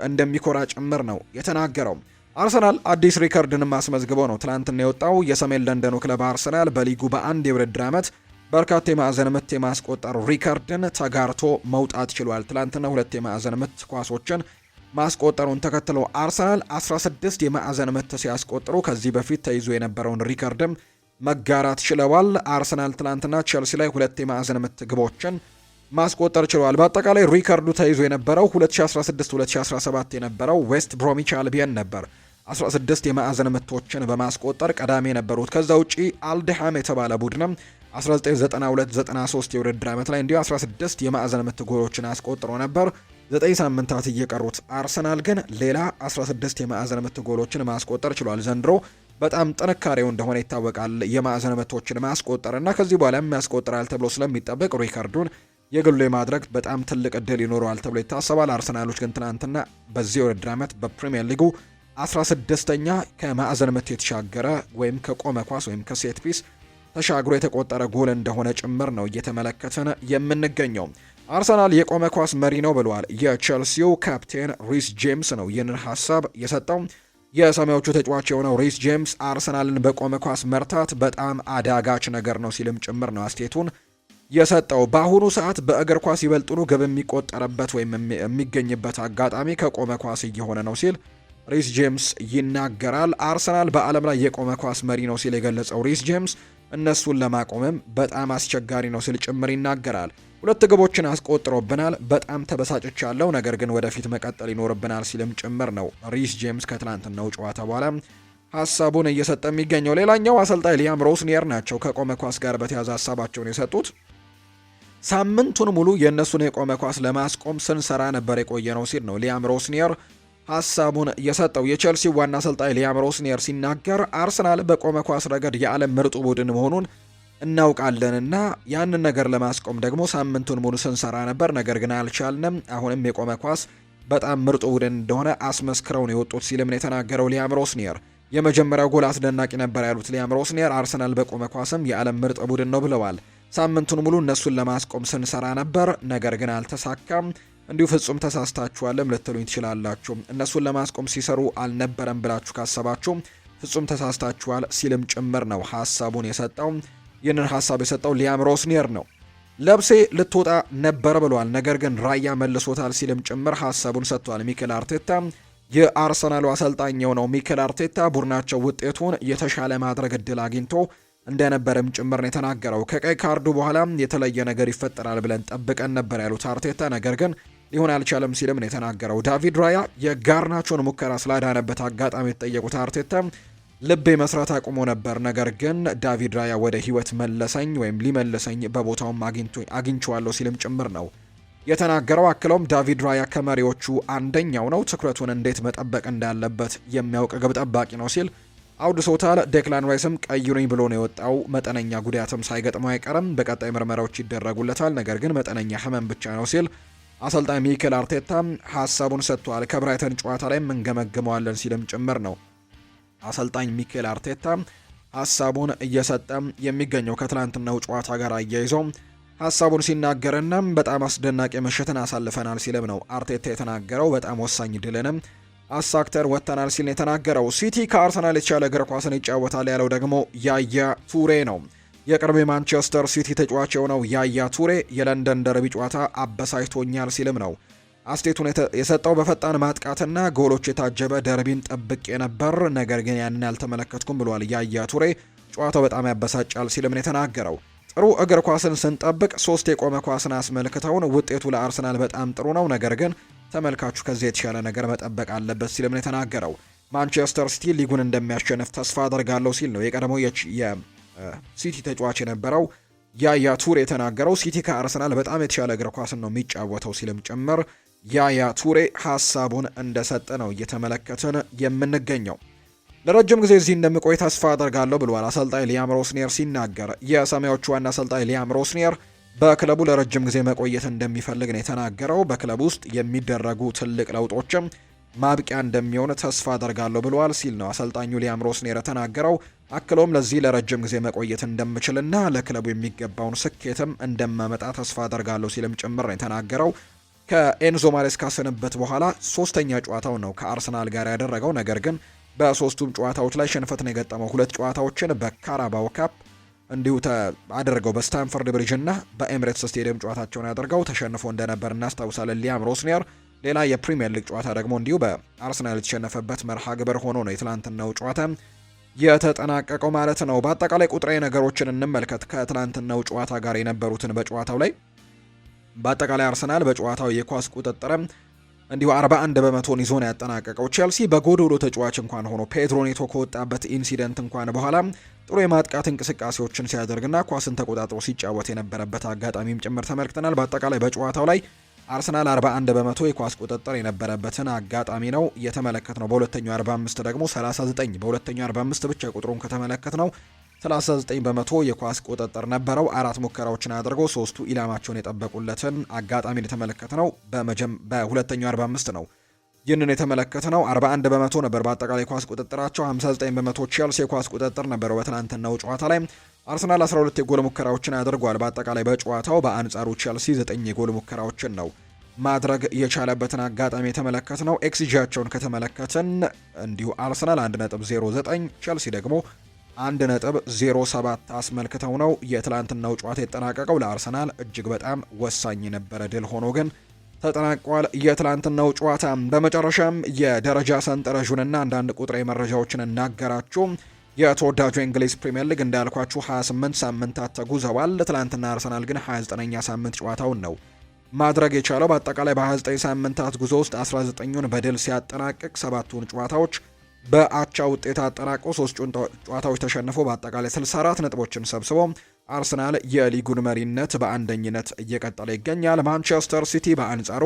እንደሚኮራ ጭምር ነው የተናገረው። አርሰናል አዲስ ሪከርድንም አስመዝግበው ነው ትላንትና የወጣው። የሰሜን ለንደኑ ክለብ አርሰናል በሊጉ በአንድ የውድድር ዓመት በርካታ የማዕዘን ምት የማስቆጠር ሪከርድን ተጋርቶ መውጣት ችሏል። ትላንትና 2 የማዕዘን ምት ኳሶችን ማስቆጠሩን ተከትሎ አርሰናል 16 የማዕዘን ምት ሲያስቆጥሩ ከዚህ በፊት ተይዞ የነበረውን ሪከርድም መጋራት ችለዋል። አርሰናል ትላንትና ቼልሲ ላይ 2 የማዕዘን ምት ግቦችን ማስቆጠር ችለዋል። በአጠቃላይ ሪከርዱ ተይዞ የነበረው 2016-2017 የነበረው ዌስት ብሮሚች አልቢየን ነበር 16 የማዕዘን ምቶችን በማስቆጠር ቀዳሚ የነበሩት። ከዛ ውጪ አልደሃም የተባለ ቡድንም 1992-93 የውድድር ዓመት ላይ እንዲሁ 16 የማዕዘን ምት ጎሎችን አስቆጥሮ ነበር። 9 ሳምንታት እየቀሩት አርሰናል ግን ሌላ 16 የማዕዘን ምት ጎሎችን ማስቆጠር ችሏል። ዘንድሮ በጣም ጥንካሬው እንደሆነ ይታወቃል የማዕዘን ምቶችን ማስቆጠር እና ከዚህ በኋላ ያስቆጥራል ተብሎ ስለሚጠበቅ ሪከርዱን የግሉ የማድረግ በጣም ትልቅ እድል ይኖረዋል ተብሎ ይታሰባል። አርሰናሎች ግን ትናንትና በዚህ የውድድር ዓመት በፕሪሚየር ሊጉ 16ኛ ከማዕዘን ምት የተሻገረ ወይም ከቆመ ኳስ ወይም ከሴት ፒስ ተሻግሮ የተቆጠረ ጎል እንደሆነ ጭምር ነው እየተመለከተን የምንገኘው። አርሰናል የቆመ ኳስ መሪ ነው ብለዋል የቼልሲው ካፕቴን ሪስ ጄምስ ነው ይህንን ሀሳብ የሰጠው። የሰማያዊዎቹ ተጫዋች የሆነው ሪስ ጄምስ አርሰናልን በቆመ ኳስ መርታት በጣም አዳጋች ነገር ነው ሲልም ጭምር ነው አስተያየቱን የሰጠው። በአሁኑ ሰዓት በእግር ኳስ ይበልጡኑ ግብ የሚቆጠርበት ወይም የሚገኝበት አጋጣሚ ከቆመ ኳስ እየሆነ ነው ሲል ሪስ ጄምስ ይናገራል። አርሰናል በዓለም ላይ የቆመ ኳስ መሪ ነው ሲል የገለጸው ሪስ ጄምስ እነሱን ለማቆምም በጣም አስቸጋሪ ነው ሲል ጭምር ይናገራል። 2 ግቦችን አስቆጥሮብናል፣ በጣም ተበሳጭቻለሁ፣ ነገር ግን ወደፊት መቀጠል ይኖርብናል ሲልም ጭምር ነው ሪስ ጄምስ ከትላንትናው ጨዋታ በኋላ ሀሳቡን እየሰጠ የሚገኘው። ሌላኛው አሰልጣኝ ሊያም ሮስኒየር ናቸው ከቆመ ኳስ ጋር በተያያዘ ሀሳባቸውን የሰጡት። ሳምንቱን ሙሉ የእነሱን የቆመ ኳስ ለማስቆም ስንሰራ ነበር የቆየ ነው ሲል ነው ሊያም ሮስኒየር ሀሳቡን የሰጠው። የቼልሲ ዋና አሰልጣኝ ሊያም ሮስኒየር ሲናገር አርሰናል በቆመ ኳስ ረገድ የዓለም ምርጡ ቡድን መሆኑን እናውቃለንና ያንን ነገር ለማስቆም ደግሞ ሳምንቱን ሙሉ ስንሰራ ነበር፣ ነገር ግን አልቻልንም። አሁንም የቆመ ኳስ በጣም ምርጡ ቡድን እንደሆነ አስመስክረውን የወጡት ሲልም ነው የተናገረው ሊያም ሮስኒየር። የመጀመሪያው ጎል አስደናቂ ነበር ያሉት ሊያም ሮስኒየር አርሰናል በቆመ ኳስም የዓለም ምርጥ ቡድን ነው ብለዋል። ሳምንቱን ሙሉ እነሱን ለማስቆም ስንሰራ ነበር፣ ነገር ግን አልተሳካም። እንዲሁ ፍጹም ተሳስታችኋልም ልትሉኝ ትችላላችሁ። እነሱን ለማስቆም ሲሰሩ አልነበረም ብላችሁ ካሰባችሁ ፍጹም ተሳስታችኋል ሲልም ጭምር ነው ሀሳቡን የሰጠው። ይህንን ሀሳብ የሰጠው ሊያም ሮስኒየር ነው። ለብሴ ልትወጣ ነበር ብሏል፣ ነገር ግን ራያ መልሶታል ሲልም ጭምር ሀሳቡን ሰጥቷል። ሚኬል አርቴታ የአርሰናሉ አሰልጣኝ የሆነው ሚኬል አርቴታ ቡድናቸው ውጤቱን የተሻለ ማድረግ እድል አግኝቶ እንደነበረም ጭምር ነው የተናገረው። ከቀይ ካርዱ በኋላ የተለየ ነገር ይፈጠራል ብለን ጠብቀን ነበር ያሉት አርቴታ፣ ነገር ግን ሊሆን አልቻለም ሲልም ነው የተናገረው። ዳቪድ ራያ የጋርናቾን ሙከራ ስላዳነበት አጋጣሚ የተጠየቁት አርቴታ ልቤ መስራት አቁሞ ነበር፣ ነገር ግን ዳቪድ ራያ ወደ ህይወት መለሰኝ ወይም ሊመለሰኝ በቦታውም አግኝቼዋለሁ ሲልም ጭምር ነው የተናገረው። አክለውም ዳቪድ ራያ ከመሪዎቹ አንደኛው ነው፣ ትኩረቱን እንዴት መጠበቅ እንዳለበት የሚያውቅ ግብ ጠባቂ ነው ሲል አውድሶታል። ዴክላን ራይስም ቀይሩኝ ብሎ ነው የወጣው። መጠነኛ ጉዳትም ሳይገጥመው አይቀርም፣ በቀጣይ ምርመራዎች ይደረጉለታል፣ ነገር ግን መጠነኛ ህመም ብቻ ነው ሲል አሰልጣኝ ሚኬል አርቴታ ሀሳቡን ሰጥቷል። ከብራይተን ጨዋታ ላይ እንገመግመዋለን ሲልም ጭምር ነው አሰልጣኝ ሚኬል አርቴታ ሀሳቡን እየሰጠ የሚገኘው። ከትላንትናው ጨዋታ ጋር አያይዞ ሀሳቡን ሲናገርና በጣም አስደናቂ ምሽትን አሳልፈናል ሲልም ነው አርቴታ የተናገረው። በጣም ወሳኝ ድልንም አሳክተር ወጥተናል ሲል የተናገረው። ሲቲ ከአርሰናል የተሻለ እግር ኳስን ይጫወታል ያለው ደግሞ ያያ ቱሬ ነው። የቅርብ የማንቸስተር ሲቲ ተጫዋች የሆነው ያያ ቱሬ የለንደን ደርቢ ጨዋታ አበሳጭቶኛል ሲልም ነው አስቴቱን የሰጠው። በፈጣን ማጥቃትና ጎሎች የታጀበ ደርቢን ጠብቄ ነበር፣ ነገር ግን ያንን ያልተመለከትኩም ብሏል ያያ ቱሬ። ጨዋታው በጣም ያበሳጫል ሲልም ነው የተናገረው። ጥሩ እግር ኳስን ስንጠብቅ 3 የቆመ ኳስን አስመልክተውን ውጤቱ ለአርሰናል በጣም ጥሩ ነው፣ ነገር ግን ተመልካቹ ከዚህ የተሻለ ነገር መጠበቅ አለበት ሲልም ነው የተናገረው። ማንቸስተር ሲቲ ሊጉን እንደሚያሸንፍ ተስፋ አደርጋለሁ ሲል ነው የቀድሞው የሲቲ ተጫዋች የነበረው ያያ ቱሬ የተናገረው። ሲቲ ከአርሰናል በጣም የተሻለ እግር ኳስን ነው የሚጫወተው ሲልም ጭምር ያያ ቱሬ ሀሳቡን እንደሰጠ ነው እየተመለከትን የምንገኘው። ለረጅም ጊዜ እዚህ እንደምቆይ ተስፋ አደርጋለሁ ብሏል አሰልጣኝ ሊያም ሮስኒየር ሲናገር። የሰማያዎቹ ዋና አሰልጣኝ ሊያም ሮስኒየር በክለቡ ለረጅም ጊዜ መቆየት እንደሚፈልግ ነው የተናገረው። በክለቡ ውስጥ የሚደረጉ ትልቅ ለውጦችም ማብቂያ እንደሚሆን ተስፋ አደርጋለሁ ብለዋል ሲል ነው አሰልጣኙ ሊያም ሮስኔር የተናገረው። አክሎም ለዚህ ለረጅም ጊዜ መቆየት እንደምችልና ለክለቡ የሚገባውን ስኬትም እንደማመጣ ተስፋ አደርጋለሁ ሲልም ጭምር ነው የተናገረው። ከኤንዞ ማሬስካ ስንብት በኋላ ሶስተኛ ጨዋታው ነው ከአርሰናል ጋር ያደረገው። ነገር ግን በሶስቱም ጨዋታዎች ላይ ሽንፈት ነው የገጠመው። ሁለት ጨዋታዎችን በካራባው ካፕ እንዲሁ አድርገው በስታንፈርድ ብሪጅ እና በኤምሬትስ ስቴዲየም ጨዋታቸውን አድርገው ተሸንፎ እንደነበር እናስታውሳለን ሊያም ሮስኒየር። ሌላ የፕሪሚየር ሊግ ጨዋታ ደግሞ እንዲሁ በአርሰናል የተሸነፈበት መርሃ ግብር ሆኖ ነው የትላንትናው ጨዋታ የተጠናቀቀው ማለት ነው። በአጠቃላይ ቁጥራዊ ነገሮችን እንመልከት ከትላንትናው ጨዋታ ጋር የነበሩትን በጨዋታው ላይ በአጠቃላይ አርሰናል በጨዋታው የኳስ ቁጥጥርም እንዲሁ 41 በመቶን ይዞ ነው ያጠናቀቀው። ቼልሲ በጎዶሎ ተጫዋች እንኳን ሆኖ ፔድሮ ኔቶ ከወጣበት ኢንሲደንት እንኳን በኋላ ጥሩ የማጥቃት እንቅስቃሴዎችን ሲያደርግና ኳስን ተቆጣጥሮ ሲጫወት የነበረበት አጋጣሚም ጭምር ተመልክተናል። በአጠቃላይ በጨዋታው ላይ አርሰናል 41 በመቶ የኳስ ቁጥጥር የነበረበትን አጋጣሚ ነው እየተመለከት ነው። በሁለተኛው 45 ደግሞ 39 በሁለተኛው 45 ብቻ ቁጥሩን ከተመለከት ነው 39 በመቶ የኳስ ቁጥጥር ነበረው። አራት ሙከራዎችን አድርጎ ሶስቱ ኢላማቸውን የጠበቁለትን አጋጣሚ የተመለከት ነው። በሁለተኛው 45 ነው ይህንን የተመለከት ነው። 41 በመቶ ነበር በአጠቃላይ የኳስ ቁጥጥራቸው። 59 በመቶ ቼልሲ የኳስ ቁጥጥር ነበረው። በትናንትናው ጨዋታ ላይ አርሰናል 12 የጎል ሙከራዎችን አድርጓል። በአጠቃላይ በጨዋታው በአንጻሩ ቼልሲ 9 የጎል ሙከራዎችን ነው ማድረግ የቻለበትን አጋጣሚ የተመለከት ነው። ኤክስጂያቸውን ከተመለከትን እንዲሁ አርሰናል 1.09 ቼልሲ ደግሞ 1.07 አስመልክተው ነው የትላንትናው ጨዋታ የተጠናቀቀው። ለአርሰናል እጅግ በጣም ወሳኝ የነበረ ድል ሆኖ ግን ተጠናቋል የትላንትናው ጨዋታ። በመጨረሻም የደረጃ ሰንጠረዡንና አንዳንድ ቁጥራዊ መረጃዎችን እናገራችሁ። የተወዳጁ የእንግሊዝ ፕሪምየር ሊግ እንዳልኳችሁ 28 ሳምንታት ተጉዘዋል። ትላንትና አርሰናል ግን 29ኛ ሳምንት ጨዋታውን ነው ማድረግ የቻለው። በአጠቃላይ በ29 ሳምንታት ጉዞ ውስጥ 19ኙን በድል ሲያጠናቅቅ 7ቱን ጨዋታዎች በአቻ ውጤት አጠናቆ 3 ጨዋታዎች ተሸንፎ በአጠቃላይ 64 ነጥቦችን ሰብስቦ አርሰናል የሊጉን መሪነት በአንደኝነት እየቀጠለ ይገኛል። ማንቸስተር ሲቲ በአንጻሩ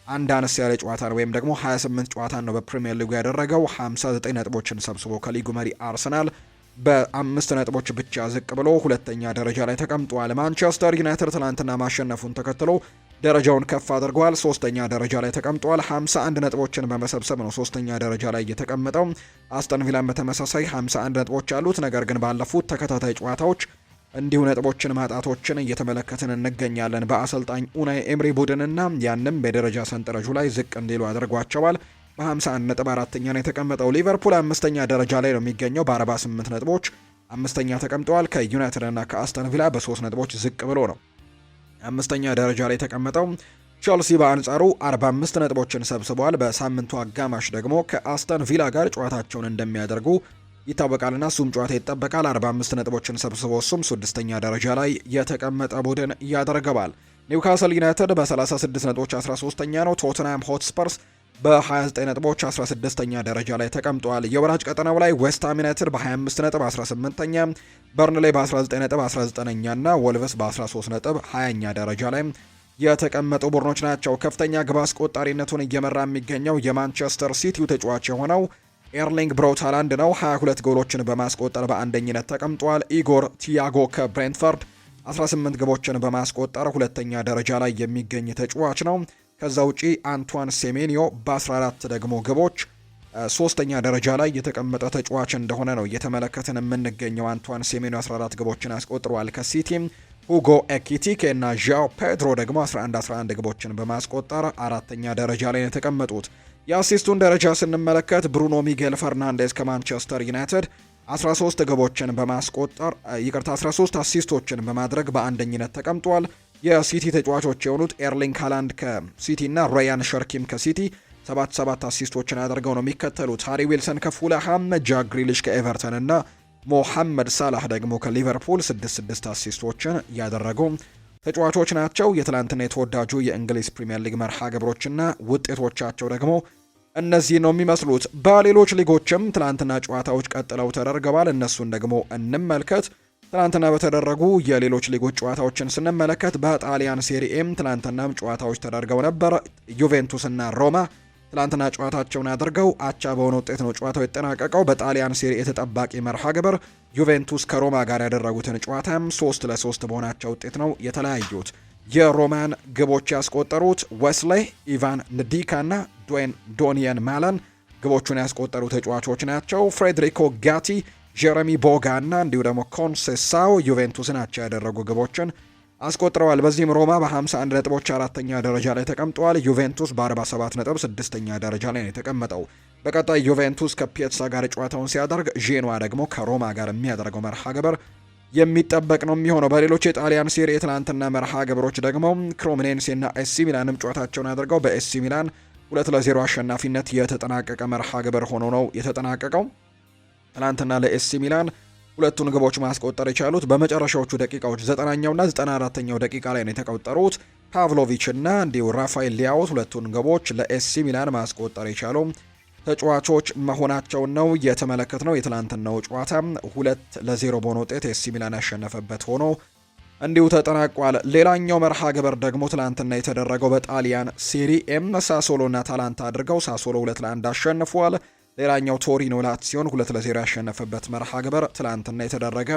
አንድ አነስ ያለ ጨዋታን ወይም ደግሞ 28 ጨዋታን ነው በፕሪሚየር ሊጉ ያደረገው። 59 ነጥቦችን ሰብስቦ ከሊጉ መሪ አርሰናል በ5 ነጥቦች ብቻ ዝቅ ብሎ ሁለተኛ ደረጃ ላይ ተቀምጧል። ማንቸስተር ዩናይትድ ትናንትና ማሸነፉን ተከትሎ ደረጃውን ከፍ አድርጓል። ሶስተኛ ደረጃ ላይ ተቀምጧል። 51 ነጥቦችን በመሰብሰብ ነው ሶስተኛ ደረጃ ላይ የተቀመጠው። አስተን ቪላን በተመሳሳይ 51 ነጥቦች አሉት። ነገር ግን ባለፉት ተከታታይ ጨዋታዎች እንዲሁ ነጥቦችን ማጣቶችን እየተመለከትን እንገኛለን በአሰልጣኝ ኡናይ ኤምሪ ቡድንና ያንም በደረጃ ሰንጠረዡ ላይ ዝቅ እንዲሉ አድርጓቸዋል። በ51 ነጥብ አራተኛ ነው የተቀመጠው። ሊቨርፑል አምስተኛ ደረጃ ላይ ነው የሚገኘው በ48 ነጥቦች አምስተኛ ተቀምጠዋል። ከዩናይትድ እና ከአስተን ቪላ በ3 ነጥቦች ዝቅ ብሎ ነው አምስተኛ ደረጃ ላይ የተቀመጠው። ቼልሲ በአንጻሩ 45 ነጥቦችን ሰብስበዋል። በሳምንቱ አጋማሽ ደግሞ ከአስተን ቪላ ጋር ጨዋታቸውን እንደሚያደርጉ ይታወቃልና እሱም ጨዋታ ይጠበቃል። 45 ነጥቦችን ሰብስቦ እሱም 6ኛ ደረጃ ላይ የተቀመጠ ቡድን ያደርገዋል። ኒውካስል ዩናይትድ በ36 ነጥቦች 13ኛ ነው። ቶተንሃም ሆትስፐርስ በ29 ነጥቦች 16ኛ ደረጃ ላይ ተቀምጧል። የወራጅ ቀጠናው ላይ ዌስትሃም ዩናይትድ በ25 ነጥብ 18ኛ፣ በርንሌ በ19 ነጥብ 19ኛ እና ወልቭስ በ13 ነጥብ 20ኛ ደረጃ ላይ የተቀመጡ ቡድኖች ናቸው። ከፍተኛ ግብ አስቆጣሪነቱን እየመራ የሚገኘው የማንቸስተር ሲቲው ተጫዋች የሆነው ኤርሊንግ ብራውት ሃላንድ ነው። 22 ጎሎችን በማስቆጠር በአንደኝነት ተቀምጧል። ኢጎር ቲያጎ ከብሬንትፈርድ 18 ግቦችን በማስቆጠር ሁለተኛ ደረጃ ላይ የሚገኝ ተጫዋች ነው። ከዛ ውጪ አንቷን ሴሜኒዮ በ14 ደግሞ ግቦች ሶስተኛ ደረጃ ላይ የተቀመጠ ተጫዋች እንደሆነ ነው እየተመለከትን የምንገኘው። አንቷን ሴሜኒዮ 14 ግቦችን አስቆጥሯል ከሲቲም። ሁጎ ኤኪቲኬ እና ዣኦ ፔድሮ ደግሞ 11 ግቦችን በማስቆጠር አራተኛ ደረጃ ላይ የተቀመጡት። የአሲስቱን ደረጃ ስንመለከት ብሩኖ ሚጌል ፈርናንዴዝ ከማንቸስተር ዩናይትድ 13 ግቦችን በማስቆጠር 13 አሲስቶችን በማድረግ በአንደኝነት ተቀምጧል። የሲቲ ተጫዋቾች የሆኑት ኤርሊንግ ሃላንድ ከሲቲ እና ራያን ሸርኪም ከሲቲ 7 አሲስቶችን አድርገው ነው የሚከተሉት። ሃሪ ዊልሰን ከፉልሃም፣ ጃክ ግሪሊሽ ከኤቨርተን እና ሞሐመድ ሳላህ ደግሞ ከሊቨርፑል 6 አሲስቶችን ያደረጉ ተጫዋቾች ናቸው። የትላንትና የተወዳጁ የእንግሊዝ ፕሪምየር ሊግ መርሃ ግብሮችና ውጤቶቻቸው ደግሞ እነዚህ ነው የሚመስሉት። በሌሎች ሊጎችም ትላንትና ጨዋታዎች ቀጥለው ተደርገዋል። እነሱን ደግሞ እንመልከት። ትላንትና በተደረጉ የሌሎች ሊጎች ጨዋታዎችን ስንመለከት በጣሊያን ሴሪኤም ትላንትናም ጨዋታዎች ተደርገው ነበር። ዩቬንቱስ እና ሮማ ትላንትና ጨዋታቸውን አድርገው አቻ በሆነ ውጤት ነው ጨዋታው የተጠናቀቀው። በጣሊያን ሴሪ የተጠባቂ መርሃ ግብር ዩቬንቱስ ከሮማ ጋር ያደረጉትን ጨዋታም 3-3 በሆናቸው ውጤት ነው የተለያዩት። የሮማን ግቦች ያስቆጠሩት ዌስሌይ፣ ኢቫን ንዲካ እና ዶኒየን ማለን ግቦቹን ያስቆጠሩ ተጫዋቾች ናቸው። ፍሬድሪኮ ጋቲ፣ ጀረሚ ቦጋ እና እንዲሁ ደግሞ ኮንሴሳው ዩቬንቱስ ናቸው ያደረጉ ግቦችን አስቆጥረዋል። በዚህም ሮማ በ51 ነጥቦች አራተኛ ደረጃ ላይ ተቀምጠዋል። ዩቬንቱስ በ47 ነጥብ ስድስተኛ ደረጃ ላይ ነው የተቀመጠው። በቀጣይ ዩቬንቱስ ከፒየትሳ ጋር ጨዋታውን ሲያደርግ፣ ዤኖዋ ደግሞ ከሮማ ጋር የሚያደርገው መርሃ ግብር የሚጠበቅ ነው የሚሆነው። በሌሎች የጣሊያን ሴሪ የትናንትና መርሃ ግብሮች ደግሞ ክሮምኔንሴ እና ኤሲ ሚላንም ጨዋታቸውን አድርገው በኤሲ ሚላን 2-0 አሸናፊነት የተጠናቀቀ መርሃ ግብር ሆኖ ነው የተጠናቀቀው። ትናንትና ለኤሲ ሚላን ሁለቱን ግቦች ማስቆጠር የቻሉት በመጨረሻዎቹ ደቂቃዎች 90ኛውና 94ኛው ደቂቃ ላይ ነው የተቆጠሩት። ፓቭሎቪች እና እንዲሁ ራፋኤል ሊያው ሁለቱን ግቦች ለኤሲ ሚላን ማስቆጠር የቻሉ ተጫዋቾች መሆናቸውን ነው የተመለከትነው። የትላንትናው ጨዋታ 2-0 በሆነ ውጤት ኤሲ ሚላን ያሸነፈበት ሆኖ እንዲሁ ተጠናቋል። ሌላኛው መርሃ ግብር ደግሞ ትላንትና የተደረገው በጣሊያን ሴሪኤም ሳሶሎና ታላንታ አድርገው ሳሶሎ 2-1 አሸንፏል። ሌላኛው ቶሪኖ ላትሲዮን 2-0 ያሸነፈበት መርሃ ግብር ትላንትና የተደረገ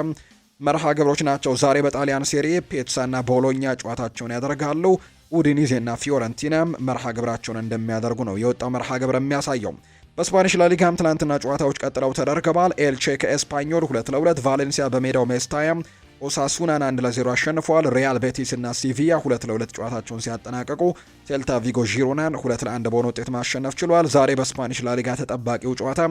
መርሃ ግብሮች ናቸው። ዛሬ በጣሊያን ሴሪ ፒየትሳና ቦሎኛ ጨዋታቸውን ያደርጋሉ። ኡዲኒዜና ፊዮረንቲናም መርሃ ግብራቸውን እንደሚያደርጉ ነው የወጣው መርሃ ግብር የሚያሳየው። በስፓኒሽ ላሊጋም ትላንትና ጨዋታዎች ቀጥለው ተደርገዋል። ኤልቼ ከኤስፓኞል 2-2፣ ቫሌንሲያ በሜዳው ሜስታያ ኦሳሱናን 1-0 አሸንፈዋል። ሪያል ቤቲስ እና ሲቪያ 2-2 ጨዋታቸውን ሲያጠናቀቁ ሴልታ ቪጎ ዢሮናን 2-1 በሆነ ውጤት ማሸነፍ ችሏል። ዛሬ በስፓኒሽ ላሊጋ ተጠባቂው ጨዋታ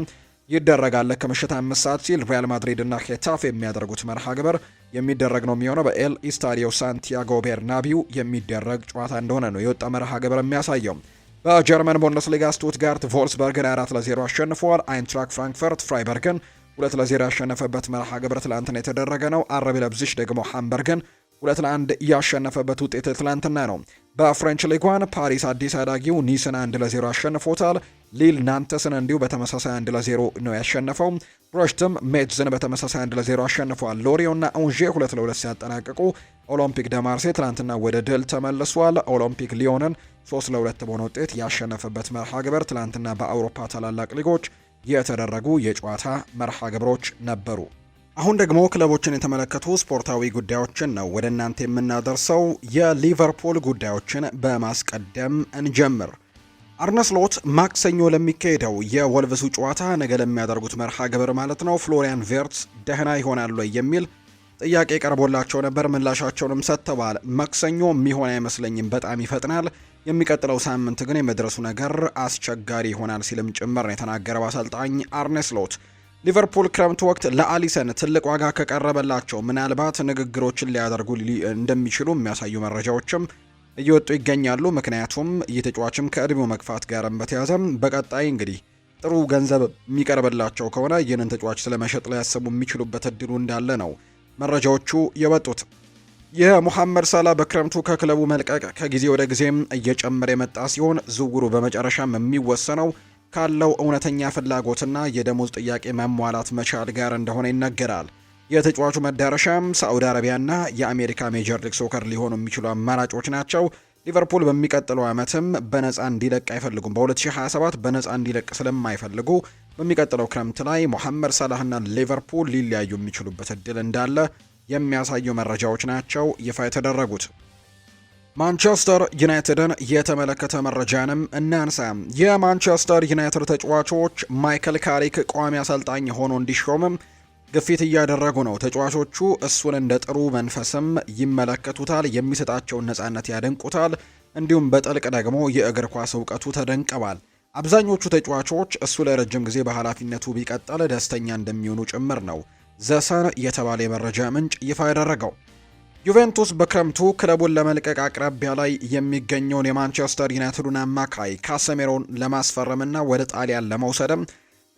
ይደረጋል። ከምሽት 5 ሰዓት ሲል ሪያል ማድሪድ እና ሄታፌ የሚያደርጉት መርሃ ግብር የሚደረግ ነው የሚሆነው። በኤል ኢስታዲዮ ሳንቲያጎ ቤርናቢው የሚደረግ ጨዋታ እንደሆነ ነው የወጣ መርሃ ግብር የሚያሳየው። በጀርመን ቡንደስሊጋ ስቱትጋርት ቮልስበርግን 4-0 አሸንፈዋል። አይንትራክ ፍራንክፈርት ፍራይበርግን 2-0 ያሸነፈበት መርሃ ግብር ትላንትና የተደረገ ነው። አረቢ ለብዚሽ ደግሞ ሃምበርግን 2-1 ያሸነፈበት ውጤት ትላንትና ነው። በፍሬንች ሊጓን ፓሪስ አዲስ አዳጊው ኒስን 1-0 አሸንፎታል። ሊል ናንተስን እንዲሁ በተመሳሳይ 1-0 ነው ያሸነፈው። ብሮሽትም ሜትዝን በተመሳሳይ 1-0 አሸንፏል። ሎሪዮና አንዤ 2-2 ሲያጠናቅቁ ኦሎምፒክ ደማርሴ ትላንትና ወደ ድል ተመልሷል። ኦሎምፒክ ሊዮንን 3-2 በሆነ ውጤት ያሸነፈበት መርሃ ግብር ትላንትና በአውሮፓ ታላላቅ ሊጎች የተደረጉ የጨዋታ መርሃ ግብሮች ነበሩ። አሁን ደግሞ ክለቦችን የተመለከቱ ስፖርታዊ ጉዳዮችን ነው ወደ እናንተ የምናደርሰው። የሊቨርፑል ጉዳዮችን በማስቀደም እንጀምር። አርነ ስሎት ማክሰኞ ለሚካሄደው የወልቭሱ ጨዋታ ነገ ለሚያደርጉት መርሃ ግብር ማለት ነው ፍሎሪያን ቬርትስ ደህና ይሆናል ወይ የሚል ጥያቄ ቀርቦላቸው ነበር። ምላሻቸውንም ሰጥተዋል። ማክሰኞ የሚሆን አይመስለኝም፣ በጣም ይፈጥናል። የሚቀጥለው ሳምንት ግን የመድረሱ ነገር አስቸጋሪ ይሆናል ሲልም ጭምር ነው የተናገረው አሰልጣኝ አርነ ስሎት። ሊቨርፑል ክረምት ወቅት ለአሊሰን ትልቅ ዋጋ ከቀረበላቸው ምናልባት ንግግሮችን ሊያደርጉ እንደሚችሉ የሚያሳዩ መረጃዎችም እየወጡ ይገኛሉ። ምክንያቱም የተጫዋችም ከእድሜው መግፋት ጋርም በተያዘ በቀጣይ እንግዲህ ጥሩ ገንዘብ የሚቀርብላቸው ከሆነ ይህንን ተጫዋች ስለመሸጥ ሊያስቡ የሚችሉበት እድሉ እንዳለ ነው መረጃዎቹ የወጡት። የሙሐመድ ሳላ በክረምቱ ከክለቡ መልቀቅ ከጊዜ ወደ ጊዜም እየጨመረ የመጣ ሲሆን ዝውውሩ በመጨረሻም የሚወሰነው ካለው እውነተኛ ፍላጎትና የደሞዝ ጥያቄ መሟላት መቻል ጋር እንደሆነ ይነገራል። የተጫዋቹ መዳረሻም ሳዑዲ አረቢያና የአሜሪካ ሜጀር ሊግ ሶከር ሊሆኑ የሚችሉ አማራጮች ናቸው። ሊቨርፑል በሚቀጥለው ዓመትም በነፃ እንዲለቅ አይፈልጉም። በ2027 በነፃ እንዲለቅ ስለማይፈልጉ በሚቀጥለው ክረምት ላይ ሙሐመድ ሳላህና ሊቨርፑል ሊለያዩ የሚችሉበት እድል እንዳለ የሚያሳዩ መረጃዎች ናቸው ይፋ የተደረጉት። ማንቸስተር ዩናይትድን የተመለከተ መረጃንም እናንሳ። የማንቸስተር ዩናይትድ ተጫዋቾች ማይክል ካሪክ ቋሚ አሰልጣኝ ሆኖ እንዲሾምም ግፊት እያደረጉ ነው። ተጫዋቾቹ እሱን እንደ ጥሩ መንፈስም ይመለከቱታል፣ የሚሰጣቸውን ነፃነት ያደንቁታል፣ እንዲሁም በጥልቅ ደግሞ የእግር ኳስ እውቀቱ ተደንቀዋል። አብዛኞቹ ተጫዋቾች እሱ ለረጅም ጊዜ በኃላፊነቱ ቢቀጥል ደስተኛ እንደሚሆኑ ጭምር ነው ዘሰን የተባለ የመረጃ ምንጭ ይፋ ያደረገው። ዩቬንቱስ በክረምቱ ክለቡን ለመልቀቅ አቅራቢያ ላይ የሚገኘውን የማንቸስተር ዩናይትዱን አማካይ ካሰሜሮን ለማስፈረምና ወደ ጣሊያን ለመውሰድም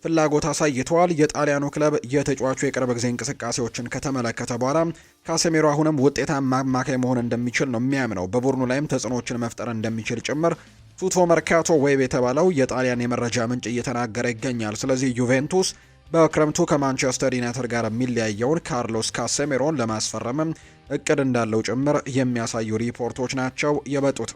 ፍላጎት አሳይተዋል። የጣሊያኑ ክለብ የተጫዋቹ የቅርብ ጊዜ እንቅስቃሴዎችን ከተመለከተ በኋላ ካሰሜሮ አሁንም ውጤታማ አማካይ መሆን እንደሚችል ነው የሚያምነው። በቡድኑ ላይም ተጽዕኖዎችን መፍጠር እንደሚችል ጭምር ቱቶ መርካቶ ዌብ የተባለው የጣሊያን የመረጃ ምንጭ እየተናገረ ይገኛል። ስለዚህ ዩቬንቱስ በክረምቱ ከማንቸስተር ዩናይትድ ጋር የሚለያየውን ካርሎስ ካሴሜሮን ለማስፈረምም እቅድ እንዳለው ጭምር የሚያሳዩ ሪፖርቶች ናቸው የበጡት።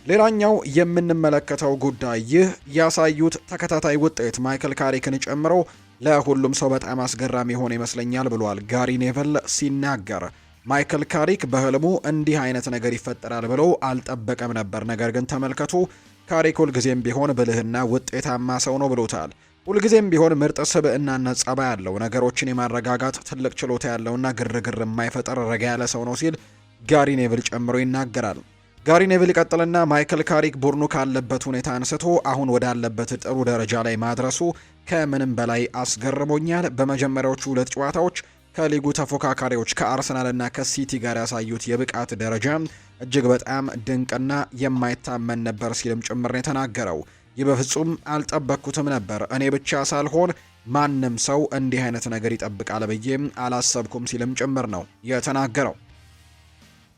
ሌላኛው የምንመለከተው ጉዳይ ይህ ያሳዩት ተከታታይ ውጤት ማይክል ካሪክን ጨምሮ ለሁሉም ሰው በጣም አስገራሚ ሆነ ይመስለኛል ብሏል ጋሪ ኔቨል ሲናገር። ማይክል ካሪክ በህልሙ እንዲህ አይነት ነገር ይፈጠራል ብሎ አልጠበቀም ነበር። ነገር ግን ተመልከቱ፣ ካሪክ ሁልጊዜም ቢሆን ብልህና ውጤታማ ሰው ነው ብሎታል። ሁልጊዜም ቢሆን ምርጥ ስብዕናና ጸባይ ያለው ነገሮችን የማረጋጋት ትልቅ ችሎታ ያለውና ግርግር የማይፈጠር ረጋ ያለ ሰው ነው ሲል ጋሪ ኔቭል ጨምሮ ይናገራል። ጋሪ ኔቭል ይቀጥልና ማይክል ካሪክ ቡድኑ ካለበት ሁኔታ አንስቶ አሁን ወዳለበት ጥሩ ደረጃ ላይ ማድረሱ ከምንም በላይ አስገርሞኛል። በመጀመሪያዎቹ 2 ጨዋታዎች ከሊጉ ተፎካካሪዎች ከአርሰናልና ከሲቲ ጋር ያሳዩት የብቃት ደረጃ እጅግ በጣም ድንቅና የማይታመን ነበር ሲልም ጭምር ነው የተናገረው። ይህ በፍጹም አልጠበቅኩትም ነበር። እኔ ብቻ ሳልሆን ማንም ሰው እንዲህ አይነት ነገር ይጠብቃል ብዬም አላሰብኩም ሲልም ጭምር ነው የተናገረው።